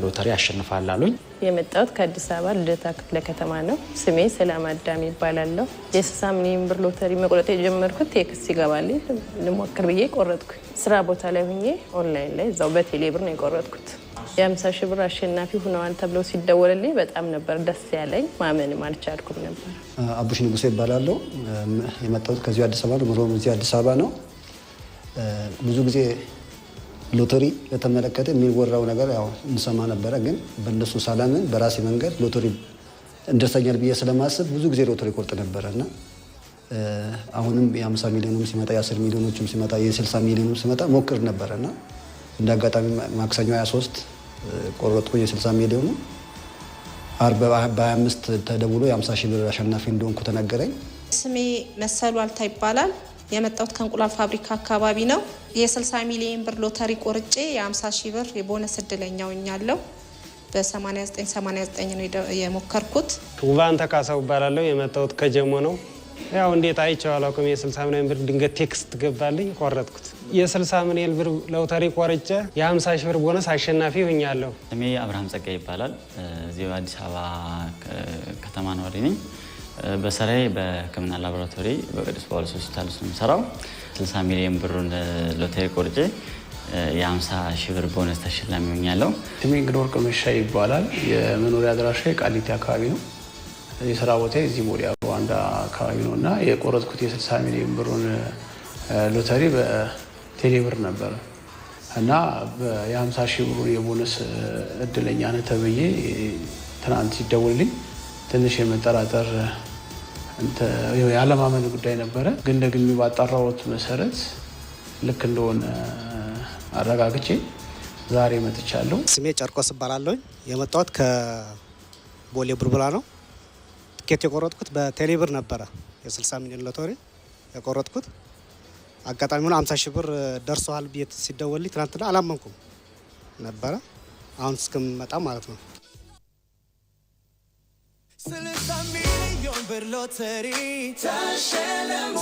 Speaker 21: ሎተሪ አሸንፋል አሉኝ።
Speaker 22: የመጣሁት ከአዲስ አበባ ልደታ ክፍለ ከተማ ነው። ስሜ ሰላም አዳም ይባላለሁ። የ60 ሚሊዮን ብር ሎተሪ መቁረጥ የጀመርኩት ቴክስት ይገባልኝ ልሞክር ብዬ ቆረጥኩ። ስራ ቦታ ላይ ሆኜ ኦንላይን ላይ እዛው በቴሌ ብር ነው የቆረጥኩት። የ50 ሺህ ብር አሸናፊ ሆነዋል ተብሎ ሲደወልልኝ በጣም ነበር ደስ ያለኝ። ማመንም አልቻልኩም ነበር።
Speaker 23: አቡሽ ንጉሴ ይባላለሁ። የመጣሁት ከዚሁ አዲስ አበባ ነው። ምሮም እዚህ አዲስ አበባ ነው። ብዙ ጊዜ ሎተሪ ለተመለከተ የሚወራው ነገር ያው እንሰማ ነበረ። ግን በእነሱ ሳላምን በራሴ መንገድ ሎተሪ እንደርሰኛል ብዬ ስለማስብ ብዙ ጊዜ ሎተሪ ቆርጥ ነበረና አሁንም የ50 ሚሊዮኑም ሲመጣ የ10 ሚሊዮኖችም ሲመጣ የ60 ሚሊዮኑም ሲመጣ ሞክር ነበረና እንደ አጋጣሚ ማክሰኞ 23 ቆረጥኩኝ የ60 ሚሊዮኑ። አርብ በ25 ተደውሎ የ50 ሺህ ብር አሸናፊ እንደሆንኩ ተነገረኝ።
Speaker 24: ስሜ መሰሉ አልታ ይባላል። የመጣሁት ከእንቁላል ፋብሪካ አካባቢ ነው። የ60 ሚሊዮን ብር ሎተሪ ቆርጬ የ50 ሺህ ብር የቦነስ እድለኛ ሆኛለሁ። በ8989 ነው የሞከርኩት።
Speaker 9: ውባን ተካሳው ይባላለሁ። የመጣሁት ከጀሞ ነው። ያው እንዴት አይቼው አላውቅም። የ60 ሚሊዮን ብር ድንገት ቴክስት ገባልኝ፣ ቆረጥኩት። የ60 ሚሊዮን ብር ሎተሪ ቆርጬ የ50 ሺህ ብር ቦነስ አሸናፊ ሆኛለሁ።
Speaker 25: ስሜ አብርሃም ጸጋ ይባላል። እዚሁ አዲስ አበባ ከተማ ነዋሪ ነኝ። በስራዬ በሕክምና ላቦራቶሪ በቅዱስ ጳውሎስ ሆስፒታል ውስጥ ነው የምሰራው። 60 ሚሊዮን ብሩን ሎተሪ ቆርጬ የ50 ሺህ ብር ቦነስ ተሸላሚ ሆኛለሁ።
Speaker 26: ስሜ እንግዲህ ወርቅ መሻ ይባላል። የመኖሪያ አድራሻ ቃሊቲ አካባቢ ነው። የስራ ቦታ እዚህ ሞዲያ ሩዋንዳ አካባቢ ነው እና የቆረጥኩት የ60 ሚሊዮን ብሩን ሎተሪ በቴሌ ብር ነበረ እና የ50 ሺህ ብሩን የቦነስ እድለኛ ነህ ተብዬ ትናንት ሲደውልልኝ ትንሽ የመጠራጠር ያለማመን ጉዳይ ነበረ። ግን ደግሜ ባጣራሁት መሰረት ልክ እንደሆነ አረጋግጬ ዛሬ መጥቻለሁ።
Speaker 27: ስሜ ጨርቆስ እባላለሁ። የመጣሁት ከቦሌ ቡልቡላ ነው። ትኬት የቆረጥኩት በቴሌ ብር ነበረ። የ60 ሚሊዮን ሎተሪ የቆረጥኩት አጋጣሚ ሆኖ 50 ሺህ ብር ደርሰዋል ብዬ ሲደወልልኝ ትናንትና አላመንኩም ነበረ። አሁን እስከምመጣ ማለት ነው።
Speaker 28: 60 ሚሊዮን ብር ሎተሪ ተሸለሙ።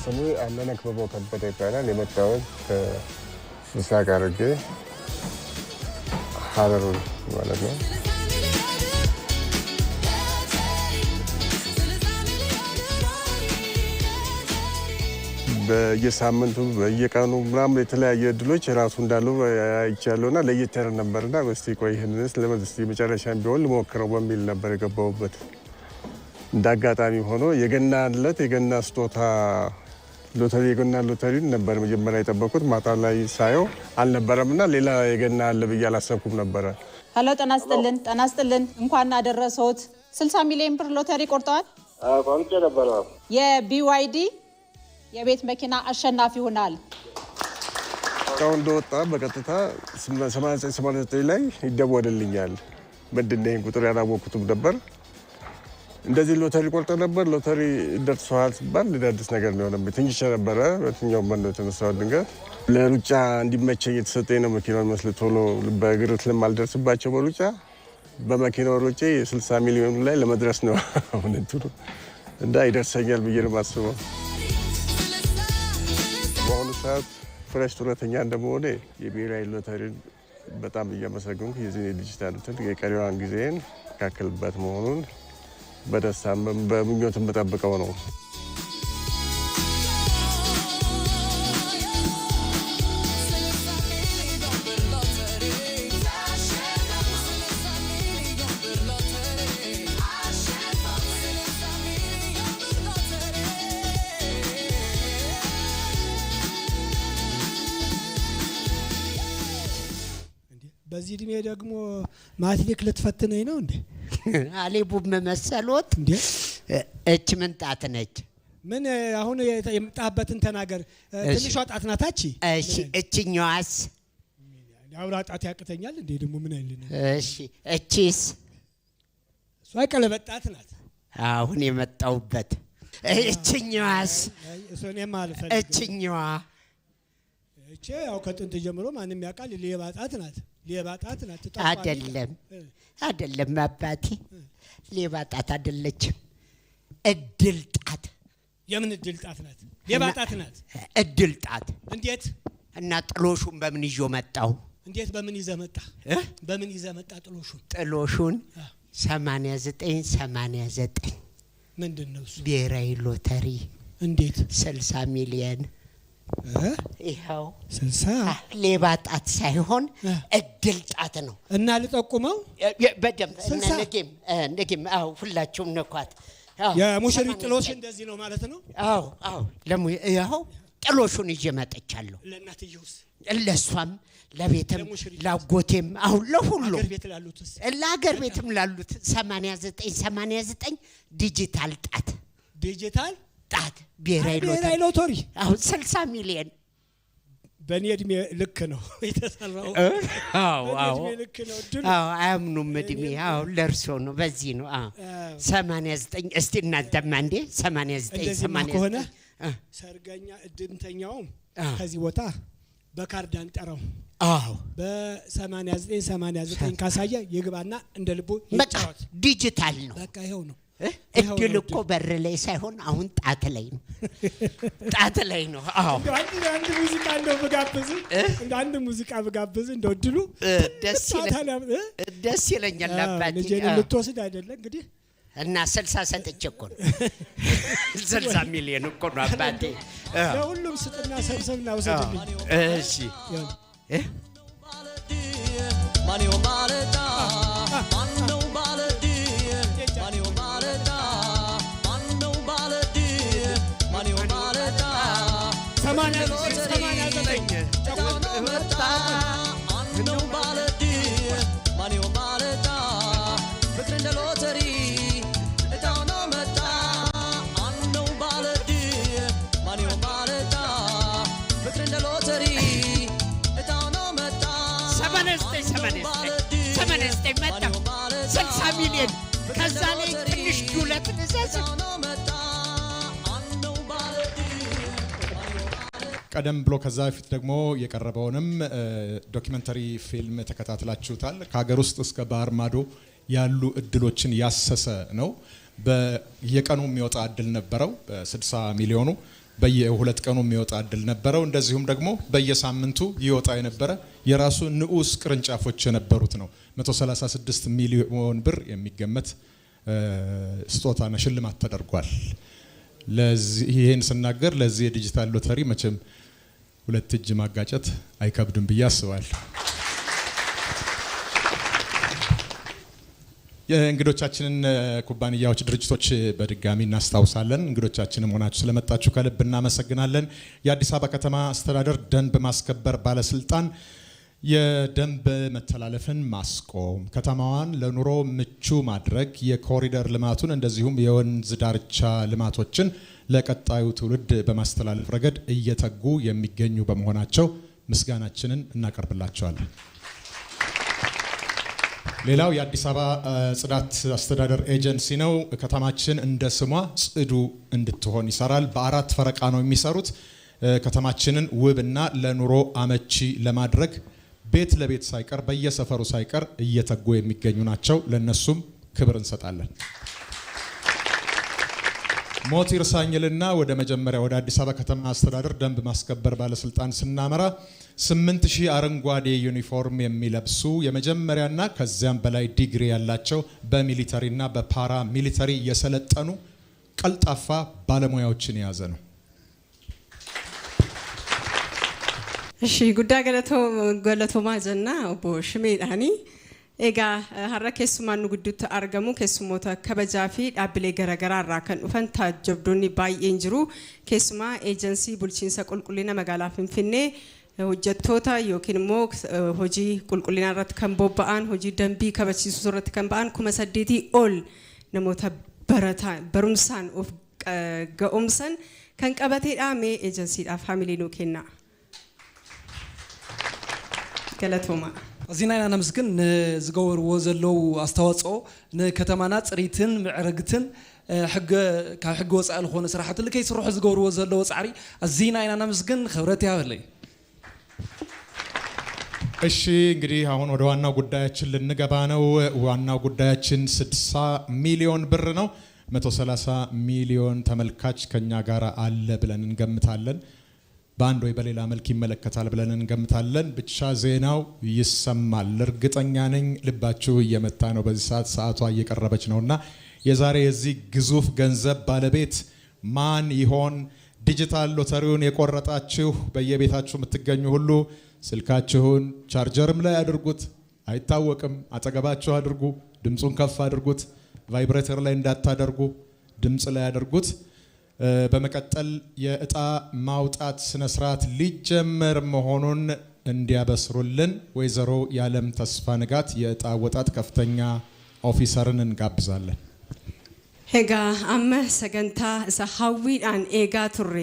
Speaker 29: ስሜ አመነ ክበበው ከበደ ይባላል። የመጣሁት ምስራቅ ሐረርጌ ሀረሩ ማለት ነው። በየሳምንቱ በየቀኑ ምናምን የተለያየ እድሎች ራሱ እንዳሉ አይቻለሁና ለየት ያለ ነበርና እስቲ ቆይ ይህንንስ ለምን እስቲ መጨረሻ ቢሆን ልሞክረው በሚል ነበር የገባሁበት። እንደ አጋጣሚ ሆኖ የገና ዕለት የገና ስጦታ ሎተሪ የገና ሎተሪ ነበር መጀመሪያ የጠበቁት። ማታ ላይ ሳየው አልነበረምና ሌላ የገና አለ ብዬ አላሰብኩም ነበረ።
Speaker 30: ሄሎ ጤና ይስጥልን። ጤና ይስጥልን። እንኳን አደረሰዎት። 60 ሚሊዮን ብር ሎተሪ ቆርጠዋል?
Speaker 29: ቆርጬ ነበር።
Speaker 30: የቢዋይዲ የቤት መኪና አሸናፊ ሆናል።
Speaker 29: እቃው እንደወጣ በቀጥታ 8989 ላይ ይደወልልኛል። ምንድነው ይሄን ቁጥር ያላወቅኩትም ነበር። እንደዚህ ሎተሪ ቆርጠ ነበር ሎተሪ ደርሷል ሲባል ለአዲስ ነገር ነው የሆነብኝ። ትንሽ ነበረ በትኛው መንገድ ተነሳው ድንገት ለሩጫ እንዲመቸኝ የተሰጠኝ ነው መኪናው መስል ቶሎ በእግር ስለማልደርስባቸው በሩጫ በመኪናው ሮጬ 60 ሚሊዮን ላይ ለመድረስ ነው አሁን እንትሩ እንዳ ይደርሰኛል ብዬ ነው የማስበው። በአሁኑ ሰዓት ፍሬሽ ጡረተኛ እንደመሆኔ የብሔራዊ ሎተሪን በጣም እያመሰገንኩ የዚህ ዲጂታል እንትን የቀሪዋን ጊዜን ካከልበት መሆኑን በደስታም በምኞትም የምጠብቀው ነው።
Speaker 1: በዚህ እድሜ ደግሞ ማትሪክ ልትፈትነኝ ነው እንዴ?
Speaker 2: አሌቡም መሰሎት እንዴ? እች ምን ጣት ነች?
Speaker 1: ምን አሁን የምጣበትን ተናገር። ትንሿ ጣት ናት እቺ።
Speaker 2: እሺ እቺኛዋስ?
Speaker 1: አውራ ጣት ያቅተኛል እንዴ ደግሞ ምን አይልኝ?
Speaker 2: እሺ እቺስ?
Speaker 1: እሷ ቀለበት ጣት ናት።
Speaker 2: አሁን የመጣውበት። እቺኛዋስ?
Speaker 1: እሱኔም አልፈልግም።
Speaker 2: እቺኛዋ
Speaker 1: እቺ ያው ከጥንት ጀምሮ ማንንም ያውቃል ሌባ ጣት ናት። ሌባ ጣት ናት።
Speaker 2: አይደለም አይደለም አባቴ፣ ሌባ ጣት አይደለችም። እድል ጣት።
Speaker 1: የምን እድል ጣት ናት? ሌባ ጣት ናት።
Speaker 2: እድል ጣት።
Speaker 1: እንዴት?
Speaker 2: እና ጥሎሹን በምን ይዞ መጣው?
Speaker 1: እንዴት በምን ይዘህ መጣ? በምን ይዘህ መጣ ጥሎሹን?
Speaker 2: ጥሎሹን 89
Speaker 1: ምንድነው እሱ?
Speaker 2: ብሔራዊ ሎተሪ።
Speaker 1: እንዴት?
Speaker 2: 60 ሚሊዮን ይኸው
Speaker 1: 60
Speaker 2: ሌባ ጣት ሳይሆን እድል ጣት ነው።
Speaker 1: እና ልጠቁመው
Speaker 2: በደምብ እንደጌም አው ሁላችሁም ነኳት።
Speaker 1: የሙሽሪት ጥሎሽ እንደዚህ ነው ማለት ነው።
Speaker 2: አው ይኸው ጥሎሹን ይዤ መጥቻለሁ።
Speaker 1: ለእናትየውስ?
Speaker 2: ለሷም ለቤትም ላጎቴም አው ለሁሉ ለአገር ቤትም ላሉት 89 ዲጂታል ጣት።
Speaker 1: ዲጂታል ጣት
Speaker 2: ብሔራዊ
Speaker 1: ሎተሪ
Speaker 2: አሁን 60 ሚሊዮን
Speaker 1: በእኔ እድሜ ልክ ነው የተሰራው።
Speaker 2: አዎ
Speaker 1: ልክ ነው።
Speaker 2: አያምኑም እድሜ። አዎ ለእርሶ ነው በዚህ ነው። 89 እስቲ እናንተማ እንዴ 89
Speaker 1: ከሆነ ሰርገኛ እድምተኛውም ከዚህ ቦታ በካርድ አንጠራው። በ89 ካሳየ ይግባና እንደ ልቡ ይጫወት።
Speaker 2: ዲጂታል ነው
Speaker 1: በቃ ይሄው ነው።
Speaker 2: እድል እኮ በር ላይ ሳይሆን አሁን ጣት ላይ ነው። ጣት ላይ ነው። አዎ
Speaker 1: አንድ ሙዚቃ እንደው ብጋብዝ አንድ ሙዚቃ ብጋብዝ እንደው እድሉ
Speaker 2: ደስ ይለኛል። አባቴ
Speaker 1: ልጄን ልትወስድ አይደለ እንግዲህ
Speaker 2: እና 60 ሰጥቼ እኮ ነው 60 ሚሊዮን እኮ ነው አባቴ።
Speaker 1: ለሁሉም ስጥና ሰብሰብና ወሰድልኝ።
Speaker 2: እሺ
Speaker 28: ማኒዮ ማለታ ማነው ባለዲ ማኒዮ ማለታ ማነው ባለዲ ማኒዮ ማለታ
Speaker 1: 89
Speaker 28: መጣ ማነው ባለዲ ማኒዮ ማለታ ፍቅር እንደ ሎተሪ እጣው ነው መጣ ማነው ባለዲ ማኒዮ ማለታ ፍቅር እንደ ሎተሪ እጣው ነው መጣ
Speaker 2: 89 መጣ 60 ሚሊዮን ከዛ ላይ ትንሽ ዱለት ንዘዝ።
Speaker 3: ቀደም ብሎ ከዛ በፊት ደግሞ የቀረበውንም ዶክመንተሪ ፊልም ተከታትላችሁታል። ከሀገር ውስጥ እስከ ባህር ማዶ ያሉ እድሎችን ያሰሰ ነው። በየቀኑ የሚወጣ እድል ነበረው በ60 ሚሊዮኑ፣ በየሁለት ቀኑ የሚወጣ እድል ነበረው። እንደዚሁም ደግሞ በየሳምንቱ ይወጣ የነበረ የራሱ ንዑስ ቅርንጫፎች የነበሩት ነው። 136 ሚሊዮን ብር የሚገመት ስጦታና ሽልማት ተደርጓል። ለዚህ ይሄን ስናገር ለዚህ የዲጂታል ሎተሪ መቼም ሁለት እጅ ማጋጨት አይከብድም ብዬ አስባለሁ። የእንግዶቻችንን ኩባንያዎች፣ ድርጅቶች በድጋሚ እናስታውሳለን። እንግዶቻችንም ሆናችሁ ስለመጣችሁ ከልብ እናመሰግናለን። የአዲስ አበባ ከተማ አስተዳደር ደንብ ማስከበር ባለስልጣን የደንብ መተላለፍን ማስቆም፣ ከተማዋን ለኑሮ ምቹ ማድረግ፣ የኮሪደር ልማቱን እንደዚሁም የወንዝ ዳርቻ ልማቶችን ለቀጣዩ ትውልድ በማስተላለፍ ረገድ እየተጉ የሚገኙ በመሆናቸው ምስጋናችንን እናቀርብላቸዋለን። ሌላው የአዲስ አበባ ጽዳት አስተዳደር ኤጀንሲ ነው። ከተማችን እንደ ስሟ ጽዱ እንድትሆን ይሰራል። በአራት ፈረቃ ነው የሚሰሩት። ከተማችንን ውብና ለኑሮ አመቺ ለማድረግ ቤት ለቤት ሳይቀር በየሰፈሩ ሳይቀር እየተጉ የሚገኙ ናቸው። ለነሱም ክብር እንሰጣለን። ሞት ይርሳኝልና ወደ መጀመሪያ ወደ አዲስ አበባ ከተማ አስተዳደር ደንብ ማስከበር ባለስልጣን ስናመራ 8000 አረንጓዴ ዩኒፎርም የሚለብሱ የመጀመሪያና ከዚያም በላይ ዲግሪ ያላቸው በሚሊተሪና በፓራ ሚሊተሪ የሰለጠኑ ቀልጣፋ ባለሙያዎችን የያዘ ነው።
Speaker 4: እሺ ጉዳይ ገለቶ ማዘና ቦሽሜዳኒ ኤጋ ሀራ keessumaan nu gidduutti argamu keessumoota kabajaa fi dhaabbilee garaagaraa irraa kan dhufan taajjabdoonni baay'een jiru. Keessumaa eejensii bulchiinsa qulqullina magaalaa Finfinnee hojjettoota yookiin immoo hojii qulqullina irratti kan bobba'an hojii dambii kabachiisuu irratti kan ba'an 8,000 ol namoota barumsaan of ga'umsan kan qabateedha. Mee eejensiidhaaf hamilee nuu kenna. Galatooma.
Speaker 5: أزينا أنا نمسكن زجور وزلو أستوصو نكتمانا صريتن معرقتن حق وسأل خون صراحة اللي كيس روح زجور وزلو وسعري أزينا أنا نمسكن خبرتي هذلي.
Speaker 3: እሺ እንግዲህ አሁን ወደ ዋናው ጉዳያችን ልንገባ ነው። ዋናው ጉዳያችን 60 ሚሊዮን ብር ነው። 130 ሚሊዮን ተመልካች ከኛ ጋር አለ ብለን እንገምታለን። ባንድ ወይ በሌላ መልክ ይመለከታል ብለን እንገምታለን። ብቻ ዜናው ይሰማል። እርግጠኛ ነኝ ልባችሁ እየመታ ነው። በዚህ ሰዓቷ እየቀረበች ነውና የዛሬ የዚህ ግዙፍ ገንዘብ ባለቤት ማን ይሆን? ዲጂታል ሎተሪውን የቆረጣችሁ በየቤታችሁ የምትገኙ ሁሉ ስልካችሁን ቻርጀርም ላይ አድርጉት፣ አይታወቅም፣ አጠገባችሁ አድርጉ፣ ድምጹን ከፍ አድርጉት፣ ቫይብሬተር ላይ እንዳታደርጉ ድምጽ ላይ አድርጉት። በመቀጠል የእጣ ማውጣት ስነ ስርዓት ሊጀመር መሆኑን እንዲያበስሩልን ወይዘሮ ያለም ተስፋ ንጋት የእጣ ወጣት ከፍተኛ ኦፊሰርን እንጋብዛለን።
Speaker 4: ሄጋ አመ ሰገንታ እሳ ሀዊዳን ኤጋ ቱሬ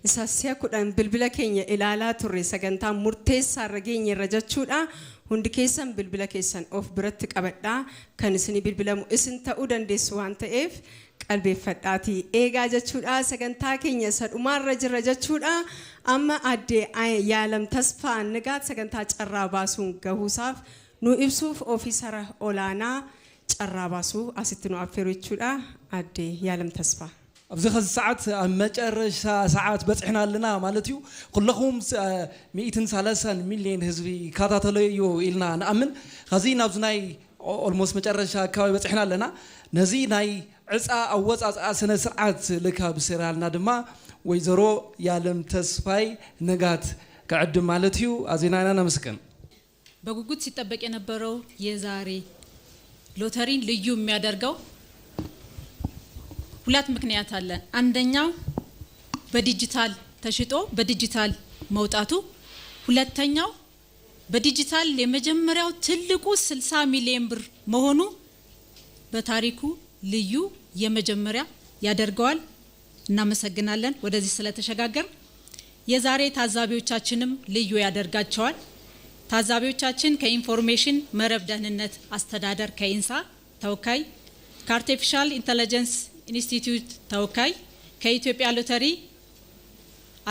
Speaker 4: እሳ ሲያኩዳን ብልብለ ኬኛ ኢላላ ቱሬ ሰገንታ ሙርቴሳ ረጌኝ ረጀቹዳ ሁንድ ኬሰን ብልብለ ኬሰን ኦፍ ብረት ቀበዳ ከንስኒ ብልብለሙ እስን ተኡ ደንዴስ ዋን ተኤፍ qalbe fadhaati eegaa jechuudha sagantaa keenya sadhumaarra jirra jechuudha amma adde yaalam tasfaa nigaat sagantaa carraa baasuun gahuusaaf nu ibsuuf ofiisara olaanaa carraa baasuu asitti nu affeeru jechuudha adde yaalam tasfaa
Speaker 5: أبزخ الساعات مجرش ساعات بتحنا لنا مالتيو كلهم 130 مليون هزبي كاتاتليو إلنا نأمن خزين أبزناي almost مجرش كاوي بتحنا لنا نزي ناي عصا أوز سنة ساعات لك بسرالنا دما ويزرو يعلم تسفاي نجات كعد مالتيو أزينا أنا مسكن
Speaker 30: በጉጉት ሲጠበቅ የነበረው የዛሬ ሎተሪን ልዩ የሚያደርገው ሁለት ምክንያት አለ። አንደኛው በዲጂታል ተሽጦ በዲጂታል መውጣቱ፣ ሁለተኛው በዲጂታል የመጀመሪያው ትልቁ 60 ሚሊዮን ብር መሆኑ በታሪኩ ልዩ የመጀመሪያ ያደርገዋል። እናመሰግናለን ወደዚህ ስለተሸጋገር። የዛሬ ታዛቢዎቻችንም ልዩ ያደርጋቸዋል። ታዛቢዎቻችን ከኢንፎርሜሽን መረብ ደህንነት አስተዳደር ከኢንሳ ተወካይ፣ ከአርቲፊሻል ኢንተለጀንስ ኢንስቲትዩት ተወካይ፣ ከኢትዮጵያ ሎተሪ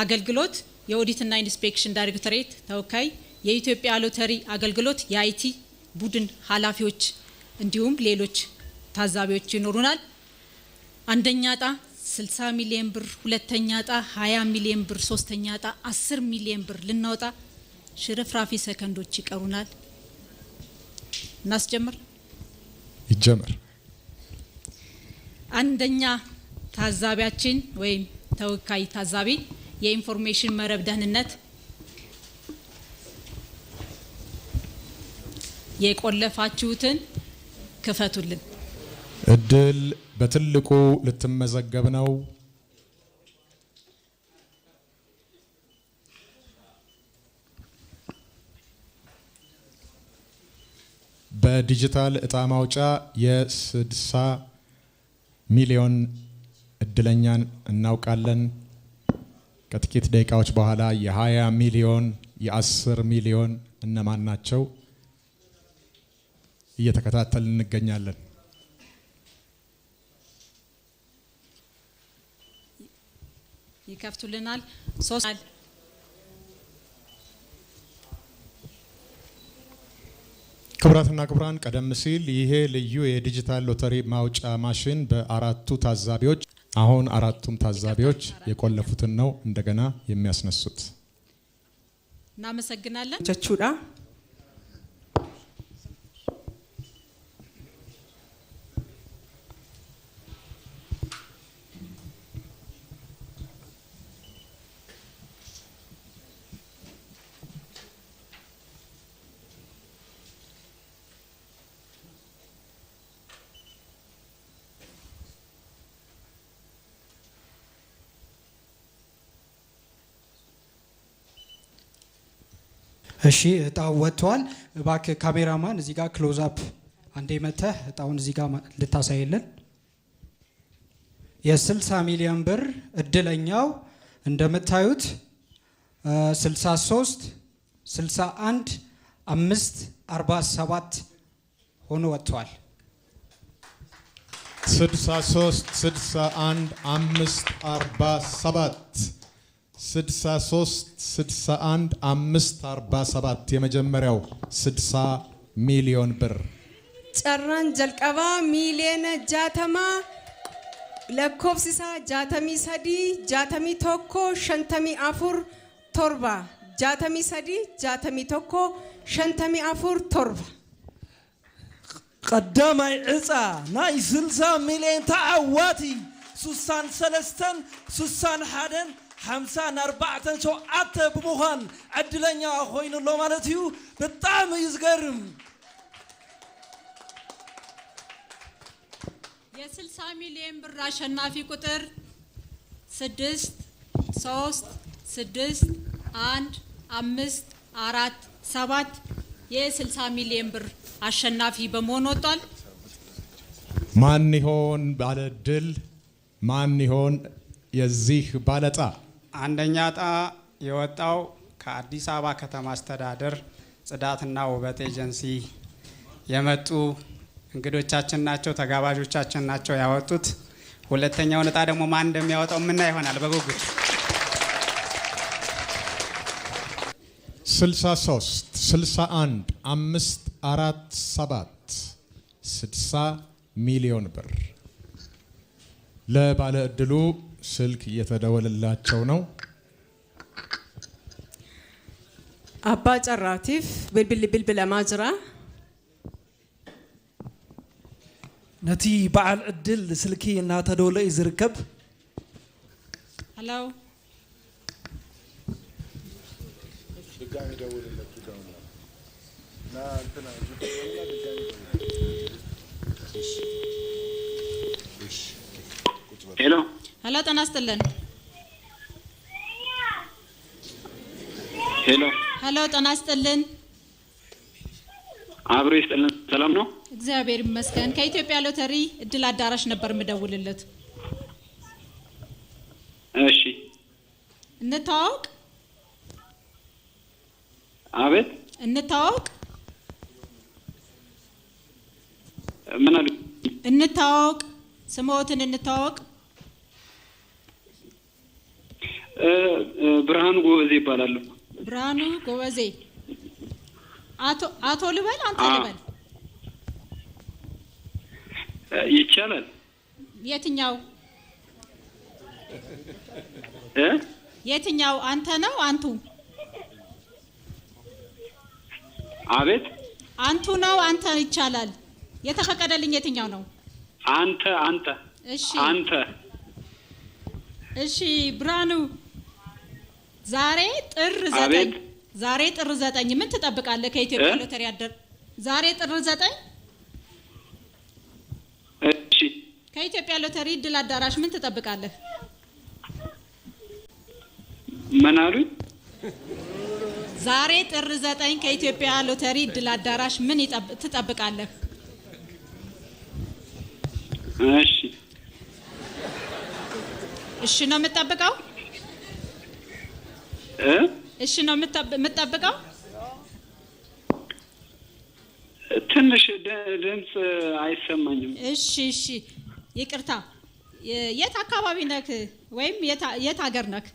Speaker 30: አገልግሎት የኦዲትና ኢንስፔክሽን ዳይሬክቶሬት ተወካይ፣ የኢትዮጵያ ሎተሪ አገልግሎት የአይቲ ቡድን ኃላፊዎች እንዲሁም ሌሎች ታዛቢዎች ይኖሩናል። አንደኛ ዕጣ 60 ሚሊዮን ብር፣ ሁለተኛ ዕጣ 20 ሚሊዮን ብር፣ ሶስተኛ ዕጣ 10 ሚሊዮን ብር ልናወጣ ሽርፍራፊ ሰከንዶች ይቀሩናል። እናስጀምር።
Speaker 3: ይጀምር።
Speaker 30: አንደኛ ታዛቢያችን ወይም ተወካይ ታዛቢ የኢንፎርሜሽን መረብ ደህንነት የቆለፋችሁትን ክፈቱልን።
Speaker 3: እድል በትልቁ ልትመዘገብ ነው። በዲጂታል እጣ ማውጫ የ60 ሚሊዮን እድለኛን እናውቃለን። ከጥቂት ደቂቃዎች በኋላ የ20 ሚሊዮን የ10 ሚሊዮን እነማን ናቸው? እየተከታተልን እንገኛለን።
Speaker 30: ይከፍቱልናል።
Speaker 3: ክቡራትና ክቡራን ቀደም ሲል ይሄ ልዩ የዲጂታል ሎተሪ ማውጫ ማሽን በአራቱ ታዛቢዎች አሁን አራቱም ታዛቢዎች የቆለፉትን ነው እንደገና የሚያስነሱት።
Speaker 30: እናመሰግናለን።
Speaker 4: ጀቹዳ
Speaker 6: እሺ እጣው ወጥቷል። እባክህ ካሜራማን እዚህ ጋር ክሎዝ አፕ አንዴ መተህ እጣውን እዚህ ጋር ልታሳይልን። የ60 ሚሊዮን ብር እድለኛው እንደምታዩት 63 61 547 ሆኖ ወጥቷል።
Speaker 3: 63 61 547 63 61 547 የመጀመሪያው 60 ሚሊዮን ብር
Speaker 4: ጨራን ጀልቀባ ሚሊዮን ጃተማ ለኮብሲሳ ጃተሚ ሰዲ ጃተሚ ቶኮ ሸንተሚ አፉር ቶርባ ጃተሚ ሰዲ ጃተሚ ቶኮ ሸንተሚ አፉር ቶርባ
Speaker 5: ቀዳማይ ዕፃ ናይ 60 ሚሊዮን ተዓዋቲ 63 61 54 7 بمخان عدلنيا خوين الله مالتيو بطعم يزقرم
Speaker 30: يا 60 مليون ብር አሸናፊ ቁጥር 6 3 6 1 5 4 7 የ60 ሚሊዮን ብር አሸናፊ በመሆን ወጣል።
Speaker 3: ማን ይሆን ባለ ድል? ማን ይሆን የዚህ ባለጣ?
Speaker 6: አንደኛ ዕጣ የወጣው ከአዲስ አበባ ከተማ አስተዳደር ጽዳትና ውበት ኤጀንሲ የመጡ እንግዶቻችን ናቸው፣ ተጋባዦቻችን ናቸው ያወጡት። ሁለተኛውን ዕጣ ደግሞ ማን እንደሚያወጣው ምና ይሆናል በጉጉት
Speaker 3: 63 61 547 60 ሚሊዮን ብር ለባለ እድሉ ስልክ እየተደወለላቸው ነው።
Speaker 4: አባ ጨራቲፍ ብልብል ማጅራ
Speaker 5: ነቲ በዓል እድል ስልኪ እና ተደወለ ይዝርከብ።
Speaker 30: ሄሎ
Speaker 7: ድጋሚ ደውልለት ደውልና ና እንትና
Speaker 30: ሄሎ ሄሎ ጤና ይስጥልን።
Speaker 8: ሄሎ
Speaker 30: ሄሎ ጤና ይስጥልን።
Speaker 8: አብሮ ይስጥልን። ሰላም ነው?
Speaker 30: እግዚአብሔር ይመስገን። ከኢትዮጵያ ሎተሪ እድል አዳራሽ ነበር የምደውልለት።
Speaker 8: እሺ
Speaker 30: እንታወቅ።
Speaker 8: አቤት
Speaker 30: እንታወቅ።
Speaker 8: ምን አሉ?
Speaker 30: እንታወቅ። ስሞትን እንታወቅ።
Speaker 8: ብርሃኑ ጎበዜ ይባላል።
Speaker 30: ብርሃኑ ጎበዜ። አቶ ልበል አንተ ልበል?
Speaker 8: ይቻላል።
Speaker 30: የትኛው የትኛው አንተ ነው አንቱ?
Speaker 8: አቤት
Speaker 30: አንቱ ነው አንተ ይቻላል። የተፈቀደልኝ የትኛው ነው?
Speaker 8: አንተ
Speaker 30: እሺ
Speaker 8: አንተ
Speaker 30: እሺ ብርሃኑ ዛሬ ጥር 9 ምን ትጠብቃለህ ከኢትዮጵያ ሎተሪ አደር? ዛሬ ጥር 9
Speaker 8: እሺ
Speaker 30: ከኢትዮጵያ ሎተሪ እድል አዳራሽ ምን ትጠብቃለህ?
Speaker 8: ምን አሉኝ?
Speaker 30: ዛሬ ጥር 9 ከኢትዮጵያ ሎተሪ እድል አዳራሽ ምን ትጠብቃለህ?
Speaker 8: እሺ
Speaker 30: እሺ ነው የምትጠብቀው? እሺ ነው የምትጠብቀው?
Speaker 8: ትንሽ ድምፅ አይሰማኝም።
Speaker 30: እሺ እሺ ይቅርታ። የት አካባቢ ነክ ወይም የት ሀገር ነክ?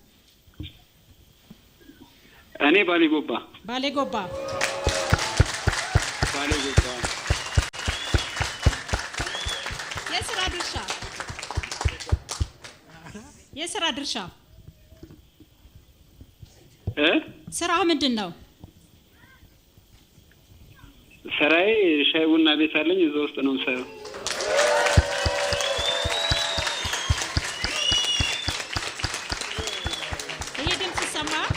Speaker 8: እኔ ባሌ ጎባ።
Speaker 30: ባሌ ጎባ።
Speaker 8: ባሌ ጎባ።
Speaker 30: የስራ ድርሻ ስራ ምንድን ነው?
Speaker 8: ስራዬ ሻይ ቡና ቤት አለኝ፣ እዛ ውስጥ ነው የምሰራው።
Speaker 30: ይሄ ድምፅ ይሰማል?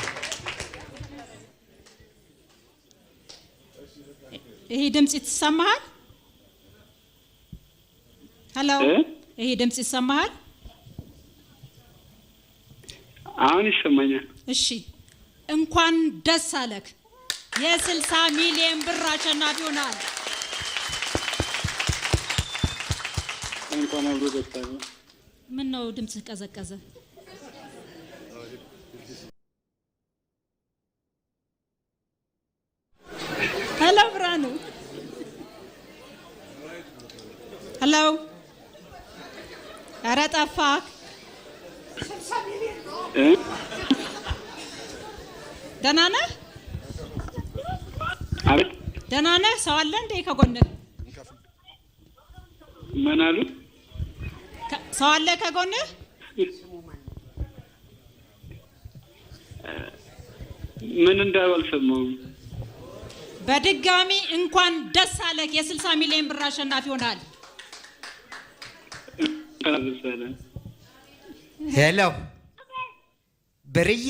Speaker 30: ይሄ ድምፅ ይሰማል? ሄሎ፣ ይሄ ድምፅ ይሰማል?
Speaker 8: አሁን ይሰማኛል።
Speaker 30: እሺ እንኳን ደስ አለክ። የ60 ሚሊዮን ብር አሸናፊ ሆናል።
Speaker 8: እንኳን አብሮ ደስ አለ።
Speaker 30: ምን ነው ድምጽ ቀዘቀዘ? ሄሎ ብራኑ። ሄሎ ኧረ ጠፋክ። ደህና ነህ?
Speaker 8: አቤት።
Speaker 30: ደህና ነህ? ሰው አለ እንዴ ከጎንህ?
Speaker 8: ምን አሉ?
Speaker 30: ሰው አለ ከጎንህ?
Speaker 8: ምን እንዳሉ አልሰማሁም።
Speaker 30: በድጋሚ እንኳን ደስ አለህ። የ60 ሚሊዮን ብር አሸናፊ ሆናል።
Speaker 2: ሄሎ ብርዬ፣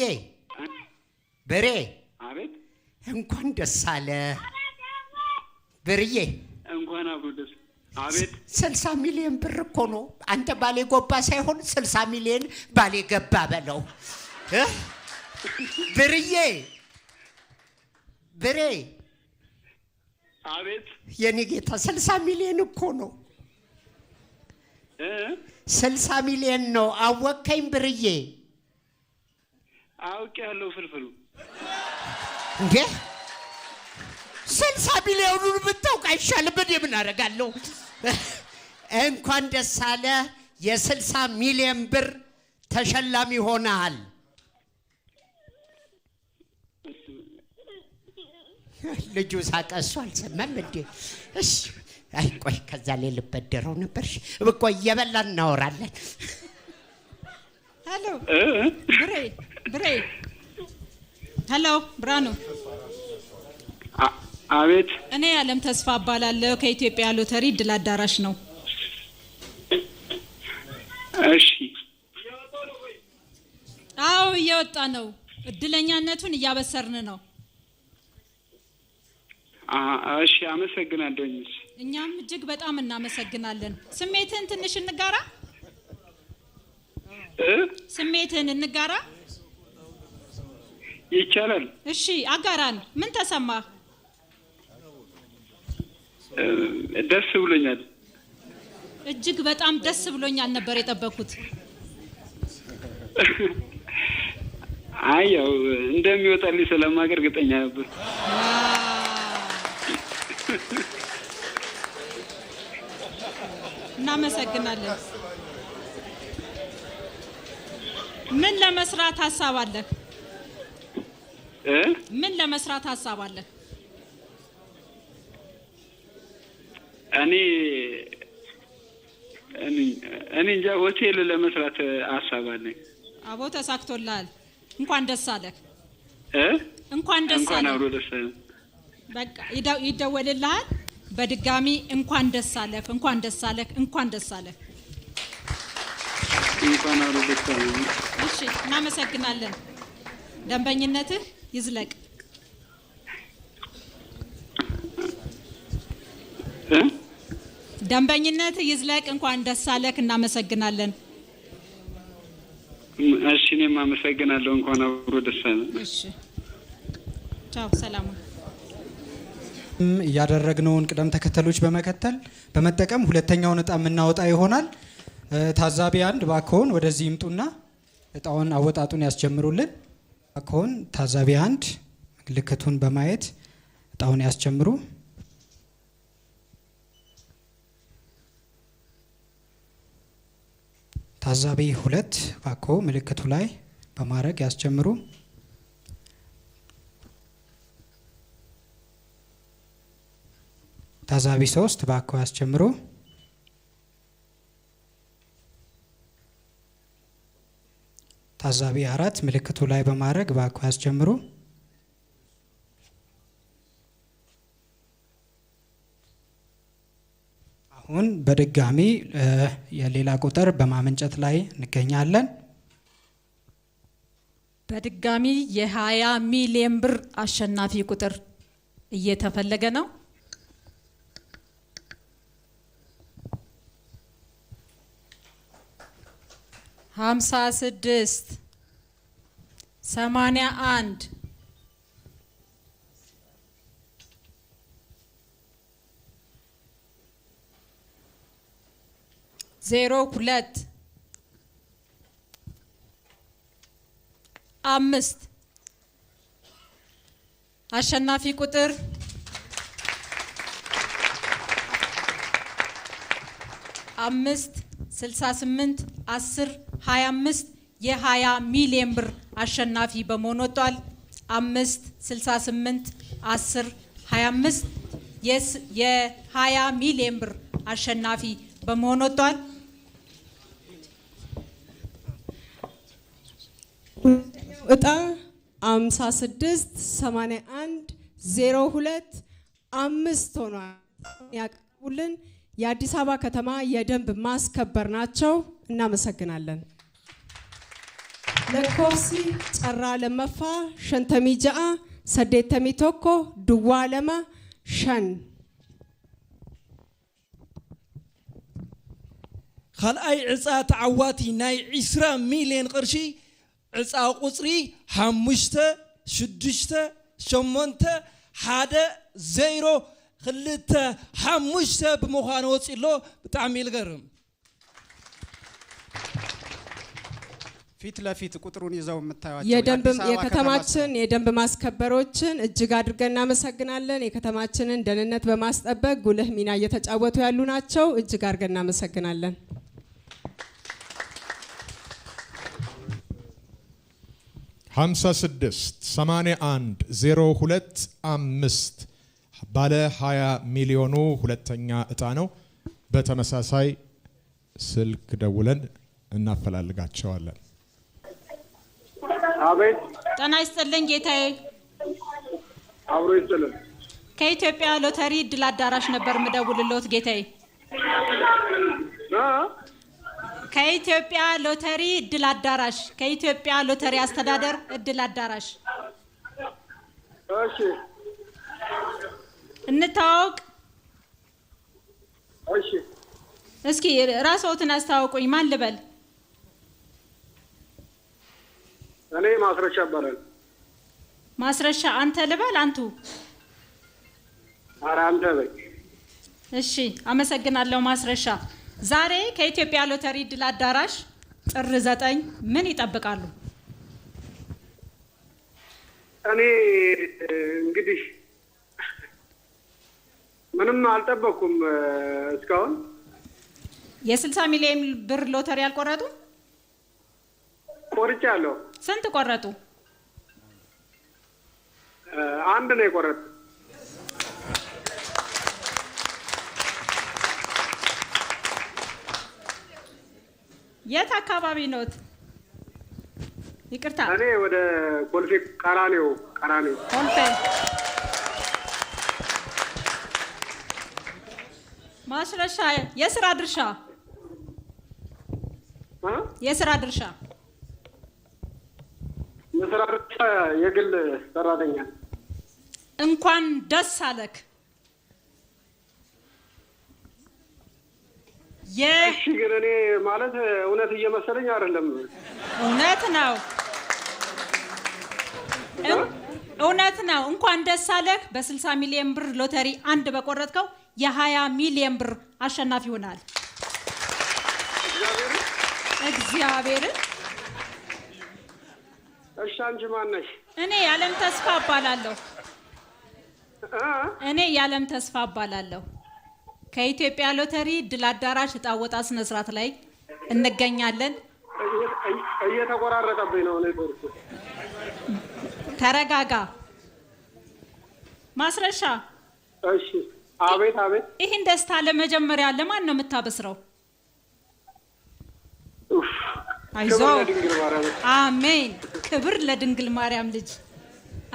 Speaker 2: ብሬ።
Speaker 8: አቤት።
Speaker 2: እንኳን ደስ አለ ብርዬ።
Speaker 8: እንኳን አብሮ ደስ። አቤት።
Speaker 2: 60 ሚሊዮን ብር እኮ ነው። አንተ ባሌ ጎባ ሳይሆን 60 ሚሊዮን ባሌ ገባ በለው። ብርዬ፣ ብሬ።
Speaker 8: አቤት።
Speaker 2: የኔ ጌታ 60 ሚሊዮን እኮ ነው። 60 ሚሊዮን ነው። አወከኝ ብርዬ?
Speaker 8: አውቄ ያለው ፍልፍሉ
Speaker 2: እንዴ 60 ሚሊዮኑን ብታውቅ አይሻልም? ምን አደርጋለሁ? እንኳን ደስ አለ። የ60 ሚሊዮን ብር ተሸላሚ ሆነሃል። ልጁ ሳቀሱ አልሰማም እንዴ? እሺ አይ ቆይ ከዛ ላይ ልበደረው ነበር። ቆይ እየበላን እናወራለን።
Speaker 30: ሄሎ ብሬ፣ ብሬ። ሄሎ ብራኑ።
Speaker 8: አቤት።
Speaker 30: እኔ ዓለም ተስፋ እባላለሁ ከኢትዮጵያ ሎተሪ እድል አዳራሽ ነው።
Speaker 8: እሺ።
Speaker 30: አዎ እየወጣ ነው። እድለኛነቱን እያበሰርን ነው።
Speaker 8: እሺ አመሰግናለሁ።
Speaker 30: እኛም እጅግ በጣም እናመሰግናለን። ስሜትን ትንሽ እንጋራ። ስሜትን እንጋራ
Speaker 8: ይቻላል?
Speaker 30: እሺ አጋራን። ምን ተሰማ?
Speaker 8: ደስ ብሎኛል።
Speaker 30: እጅግ በጣም ደስ ብሎኛል ነበር የጠበኩት።
Speaker 8: አይ ያው እንደሚወጣልኝ ስለማውቅ እርግጠኛ ነበር።
Speaker 30: እናመሰግናለን። ምን ለመስራት ሀሳብ አለህ? ምን ለመስራት ሀሳብ አለህ?
Speaker 8: እኔ እንጃ ሆቴል ለመስራት ሀሳብ አለኝ።
Speaker 30: አቦ ተሳክቶልሃል። እንኳን ደስ አለህ። እንኳን ደስ አለህ።
Speaker 8: እንኳን አብሮ ደስ አለህ።
Speaker 30: በቃ ይደወልልሃል። በድጋሚ እንኳን ደስ አለህ፣ እንኳን ደስ አለህ፣ እንኳን ደስ አለህ።
Speaker 8: እንኳን አብሮ ደስ አለህ።
Speaker 30: እሺ እናመሰግናለን። ደንበኝነትህ ይዝለቅ። ደንበኝነትህ ይዝለቅ። እንኳን ደስ አለህ። እናመሰግናለን።
Speaker 8: እሺ እኔም አመሰግናለሁ። እንኳን አብሮ ደስ አለህ።
Speaker 30: እሺ ቻው፣ ሰላም።
Speaker 10: ያደረግነውን ቅደም ተከተሎች በመጠቀም ሁለተኛውን እጣ የምናወጣ ይሆናል። ታዛቢ አንድ ባክዎን ወደዚህ ይምጡና እጣውን አወጣጡን ያስጀምሩልን። ባክዎን ታዛቢ አንድ ምልክቱን በማየት እጣውን ያስጀምሩ። ታዛቢ 2 ባኮ ምልክቱ ላይ በማድረግ ያስጀምሩ። ታዛቢ 3 ባኮ ያስጀምሩ። ታዛቢ 4 ምልክቱ ላይ በማድረግ ባኮ ያስጀምሩ። አሁን በድጋሚ የሌላ ቁጥር በማመንጨት ላይ እንገኛለን።
Speaker 30: በድጋሚ የ20 ሚሊዮን ብር አሸናፊ ቁጥር እየተፈለገ ነው። 56 81 02 5 አሸናፊ ቁጥር 68 10 25 የ20 ሚሊዮን ብር አሸናፊ በመሆን ወጥቷል። 68 10 25 የ20 ሚሊዮን ብር አሸናፊ በመሆን ወጥቷል።
Speaker 4: እጣ 56 81 02 5 ሆኗል። ያቀርቡልን የአዲስ አበባ ከተማ የደንብ ማስከበር ናቸው። እናመሰግናለን። ለኮሲ ጨራ ለመፋ ሸንተሚ ጃአ ሰዴተሚ ቶኮ ድዋ ለማ ሸን
Speaker 5: ካልኣይ ዕፃ ተዓዋቲ ናይ 20 ሚሊዮን ቅርሺ ዕፃ ቁፅሪ 5 6 8 1 0 ክልተ 5 ብምዃኑ ወፂሎ ብጣዕሚ ይልገርም።
Speaker 6: ፊት ለፊት ቁጥሩን ይዘው የምታዩቸው
Speaker 4: የከተማችን የደንብ ማስከበሮችን እጅግ አድርገን እናመሰግናለን። የከተማችንን ደህንነት በማስጠበቅ ጉልህ ሚና እየተጫወቱ ያሉ ናቸው። እጅግ አድርገን እናመሰግናለን።
Speaker 3: 56 81 02 5 ባለ 20 ሚሊዮኑ ሁለተኛ እጣ ነው። በተመሳሳይ ስልክ ደውለን እናፈላልጋቸዋለን።
Speaker 11: አቤት።
Speaker 30: ጤና ይስጥልኝ ጌታዬ።
Speaker 11: አብሮ ይስጥልኝ።
Speaker 30: ከኢትዮጵያ ሎተሪ እድል አዳራሽ ነበር ምደውልልዎት ጌታዬ። ከኢትዮጵያ ሎተሪ እድል አዳራሽ፣ ከኢትዮጵያ ሎተሪ አስተዳደር እድል አዳራሽ።
Speaker 11: እሺ
Speaker 30: እንታወቅ።
Speaker 11: እሺ
Speaker 30: እስኪ ራስዎትን አስተዋውቁኝ። ማን ልበል?
Speaker 11: እኔ ማስረሻ እባላለሁ።
Speaker 30: ማስረሻ። አንተ ልበል? አንቱ?
Speaker 11: ኧረ አንተ በይ።
Speaker 30: እሺ አመሰግናለሁ ማስረሻ። ዛሬ ከኢትዮጵያ ሎተሪ እድል አዳራሽ ጥር 9 ምን ይጠብቃሉ?
Speaker 11: እኔ እንግዲህ ምንም አልጠበቅኩም እስካሁን።
Speaker 30: የ60 ሚሊዮን ብር ሎተሪ አልቆረጡ?
Speaker 11: ቆርጫለሁ።
Speaker 30: ስንት ቆረጡ?
Speaker 11: አንድ ነው የቆረጡ።
Speaker 30: የት አካባቢ ኖት? ይቅርታ።
Speaker 11: እኔ ወደ ኮልፌ ቀራኔው
Speaker 30: ኮልፌ። ማስረሻ የስራ ድርሻ የስራ ድርሻ
Speaker 11: የግል ሰራተኛ።
Speaker 30: እንኳን ደስ አለክ።
Speaker 11: እሺ ግን እኔ ማለት እውነት እየመሰለኝ አይደለም።
Speaker 30: እውነት ነው፣ እውነት ነው። እንኳን ደስ አለክ። በ60 ሚሊዮን ብር ሎተሪ አንድ በቆረጥከው የ20 ሚሊዮን ብር አሸናፊ ሆናል። እግዚአብሔርን።
Speaker 11: እሺ አንቺ ማን ነሽ?
Speaker 30: እኔ ያለም ተስፋ እባላለሁ። እኔ ያለም ተስፋ እባላለሁ። ከኢትዮጵያ ሎተሪ እድል አዳራሽ እጣ ወጣ ስነ ስርዓት ላይ እንገኛለን።
Speaker 11: እየተቆራረጠብኝ ነው ኔትወርኩ።
Speaker 30: ተረጋጋ ማስረሻ።
Speaker 11: እሺ አቤት አቤት።
Speaker 30: ይህን ደስታ ለመጀመሪያ ለማን ነው የምታበስረው? አይዞ አሜን። ክብር ለድንግል ማርያም ልጅ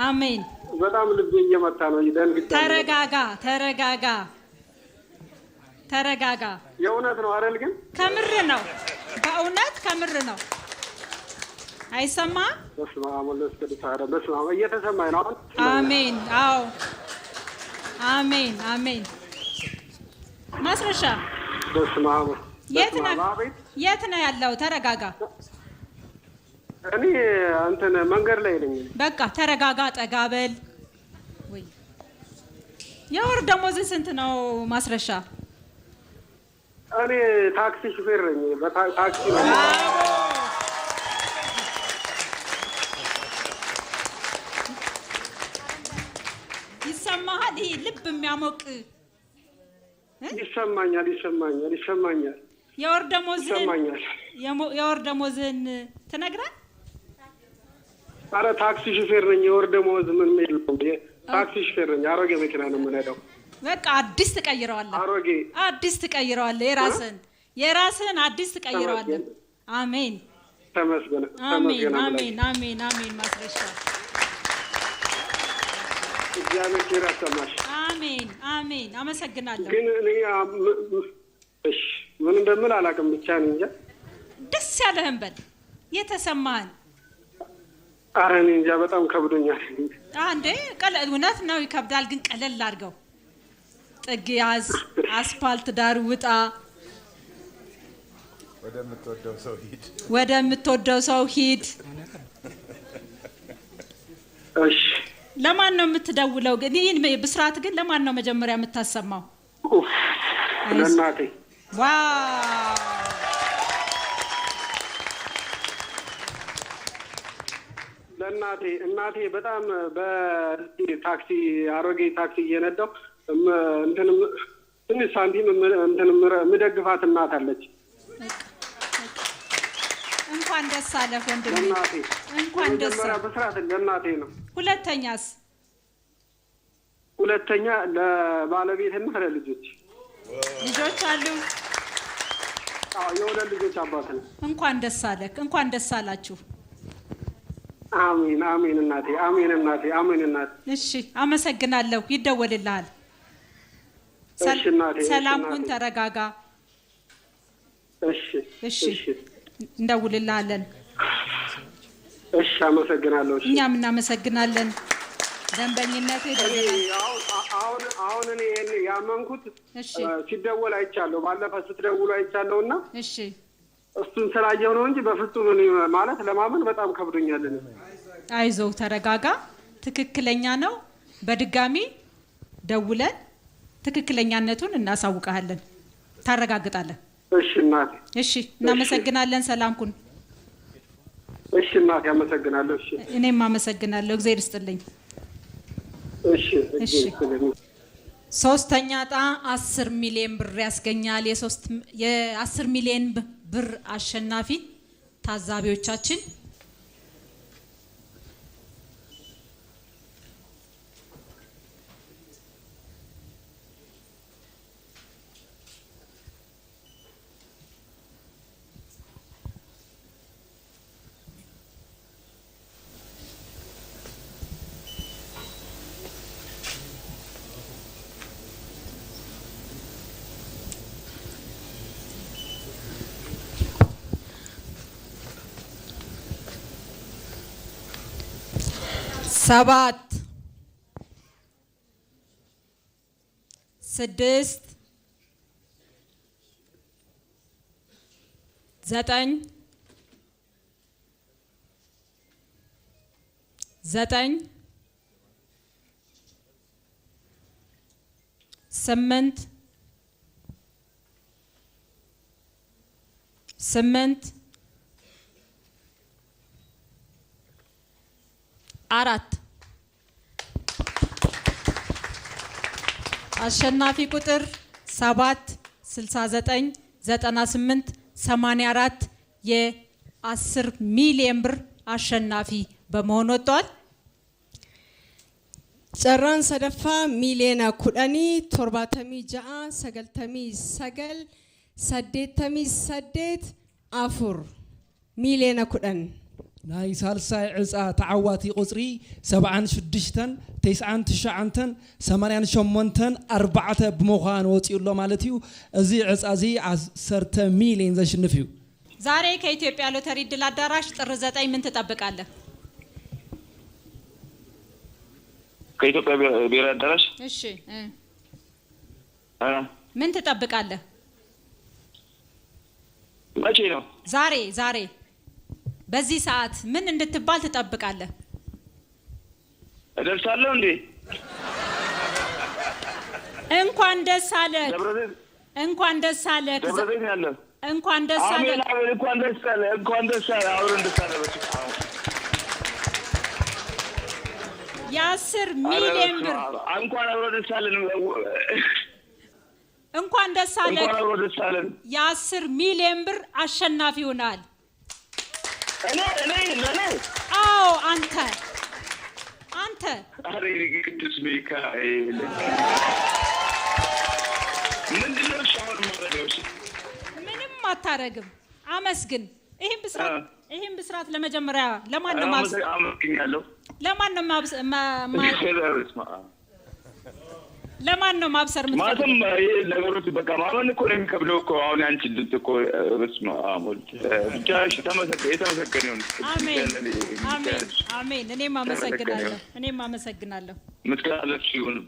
Speaker 30: አሜን።
Speaker 11: በጣም ልቤ እየመታ ነው።
Speaker 30: ተረጋጋ ተረጋጋ ተረጋጋ።
Speaker 11: የእውነት ነው አይደል? ግን
Speaker 30: ከምር ነው፣ በእውነት ከምር ነው። አይሰማ?
Speaker 11: በስመ አብ ወወልድ ወመንፈስ ቅዱስ። በስመ አብ እየተሰማኝ ነው።
Speaker 30: አሜን። አዎ አሜን አሜን። ማስረሻ
Speaker 11: በስመ አብ።
Speaker 30: የት ነው ያለው? ተረጋጋ።
Speaker 11: እኔ እንትን መንገድ ላይ ነኝ።
Speaker 30: በቃ ተረጋጋ፣ ጠጋበል። ወይ የወር ደሞዝ ስንት ነው ማስረሻ?
Speaker 11: እኔ ታክሲ ሹፌር ነኝ። በታክሲ ነው።
Speaker 30: ይሰማሃል? ይሄ ልብ የሚያሞቅ
Speaker 11: ይሰማኛል።
Speaker 30: የወር ደሞዝህን ትነግራል?
Speaker 11: አረ ታክሲ ሹፌር ነኝ። የወር ደሞዝ ምን የለውም። ታክሲ ሹፌር ነኝ። አሮጌ መኪና ነው የምነዳው።
Speaker 30: በቃ አዲስ ትቀይረዋለህ።
Speaker 11: አሮጌ
Speaker 30: አዲስ ትቀይረዋለህ። የራስህን አዲስ ትቀይረዋለህ። አሜን
Speaker 11: ተመስገን።
Speaker 30: አሜን አሜን አሜን አሜን። ማስረሻ
Speaker 11: እግዚአብሔር ይረዳሽ።
Speaker 30: አሜን አሜን። አመሰግናለሁ።
Speaker 11: ግን እኔ እሺ ምን እንደምል አላውቅም። ብቻ ነኝ እንጃ።
Speaker 30: ደስ ያለህን በል የተሰማህን።
Speaker 11: ኧረ እኔ እንጃ በጣም ከብዶኛል።
Speaker 30: አንዴ እውነት ነው ይከብዳል፣ ግን ቀለል አድርገው። ጥግ ያዝ፣ አስፋልት ዳር ውጣ፣ ወደምትወደው ሰው ሂድ።
Speaker 11: እሺ
Speaker 30: ለማን ነው የምትደውለው? ግን ይህን ብስራት ግን ለማን ነው መጀመሪያ የምታሰማው?
Speaker 11: ለእናቴ።
Speaker 30: ዋው
Speaker 11: እናቴ በጣም በታክሲ አሮጌ ታክሲ እየነዳው ትንሽ ሳንቲም ምደግፋት እናት አለች።
Speaker 30: እንኳን ደስ አለህ ወንድሜ። እንኳን ደስ አለህ።
Speaker 11: በስራት ለእናቴ ነው።
Speaker 30: ሁለተኛስ?
Speaker 11: ሁለተኛ ለባለቤትና ለልጆች።
Speaker 30: ልጆች አሉ?
Speaker 11: አዎ የሁለት ልጆች አባት ነው።
Speaker 30: እንኳን ደስ አለህ። እንኳን ደስ አላችሁ።
Speaker 11: አሜን አሜን እናቴ፣ አሜን እናቴ፣ አሜን እናቴ።
Speaker 30: እሺ አመሰግናለሁ። ይደወልልሃል። ሰላም ሁን፣ ተረጋጋ። እሺ እንደውልልሃለን።
Speaker 11: እሺ አመሰግናለሁ።
Speaker 30: እኛም እናመሰግናለን። ደንበኝነት
Speaker 11: አሁን እኔ ያመንኩት ሲደወል አይቻለሁ። ባለፈው ስትደውሉ አይቻለሁ እና
Speaker 30: እሺ
Speaker 11: እሱን ስላየው ነው እንጂ በፍጹም እኔ ማለት ለማመን በጣም ከብዶኛል።
Speaker 30: አይዞህ፣ ተረጋጋ። ትክክለኛ ነው። በድጋሚ ደውለን ትክክለኛነቱን እናሳውቃለን፣ ታረጋግጣለን።
Speaker 11: እሺ እናቴ።
Speaker 30: እሺ እናመሰግናለን። ሰላም ኩን።
Speaker 11: እሺ እናቴ አመሰግናለሁ። እሺ
Speaker 30: እኔም አመሰግናለሁ። እግዚአብሔር ይስጥልኝ።
Speaker 11: እሺ
Speaker 30: ሶስተኛ ዕጣ 10 ሚሊዮን ብር ያስገኛል። የ10 ሚሊዮን ብር አሸናፊ ታዛቢዎቻችን ሰባት 6 9 9 8 8 4 አሸናፊ ቁጥር 7 69 98 84 የ10 ሚሊዮን ብር አሸናፊ በመሆን ወጥቷል።
Speaker 4: ጨራን ሰደፋ ሚሊዮና ኩዳኒ 76 8 አፉር ሚሊዮና ኩዳን
Speaker 5: ናይ ሳልሳይ ዕፃ ተዓዋቲ ቁጽሪ 76 99 88 4 ብምዃን ወፂኡሎ ማለት እዩ እዚ ዕፃ እዚ 10 ሚሊዮን ዘሽንፍ እዩ
Speaker 30: ዛሬ ከኢትዮጵያ ሎተሪ ድል አዳራሽ ጥር 9 ምን ትጠብቃለህ?
Speaker 12: ከኢትዮጵያ ብሔራዊ አዳራሽ
Speaker 30: እሺ ምን ትጠብቃለህ?
Speaker 12: መቼ ነው?
Speaker 30: ዛሬ በዚህ ሰዓት ምን እንድትባል ትጠብቃለህ?
Speaker 12: እደርሳለሁ እንዴ?
Speaker 30: እንኳን ደስ አለህ። እንኳን ደስ አለህ።
Speaker 12: ደብረዘይት ያለው
Speaker 30: እንኳን ደስ አለህ።
Speaker 12: አሜን። እንኳን ደስ አለህ። እንኳን ደስ አለህ። አብረን ደስ አለህ።
Speaker 30: የ10 ሚሊዮን ብር
Speaker 12: እንኳን አብረን ደስ አለን።
Speaker 30: እንኳን ደስ አለህ።
Speaker 12: እንኳን አብረን ደስ አለን።
Speaker 30: የ10 ሚሊዮን ብር አሸናፊ ሆናል።
Speaker 12: እኔ
Speaker 30: አዎ አንተ
Speaker 12: አሬ ቅዱስ ሚካኤል ምንድነው ሻወር ማድረግ?
Speaker 30: ምንም አታረግም። አመስግን። ይሄን ብስራት ለመጀመሪያ ለማን ነው
Speaker 12: አመስግኛለሁ።
Speaker 30: ለማን ነው ማብሰር የምትፈልገው?
Speaker 12: ማለትም ነገሮች በቃ ማመን እኮ ነው የሚከብደው እኮ አሁን አንቺ ልጅ እኮ በስመ አብ ወልድ ብቻሽ የተመሰገነ ይሁን።
Speaker 30: አሜን። እኔም አመሰግናለሁ። ምስጋና
Speaker 12: ለእሱ ይሁን።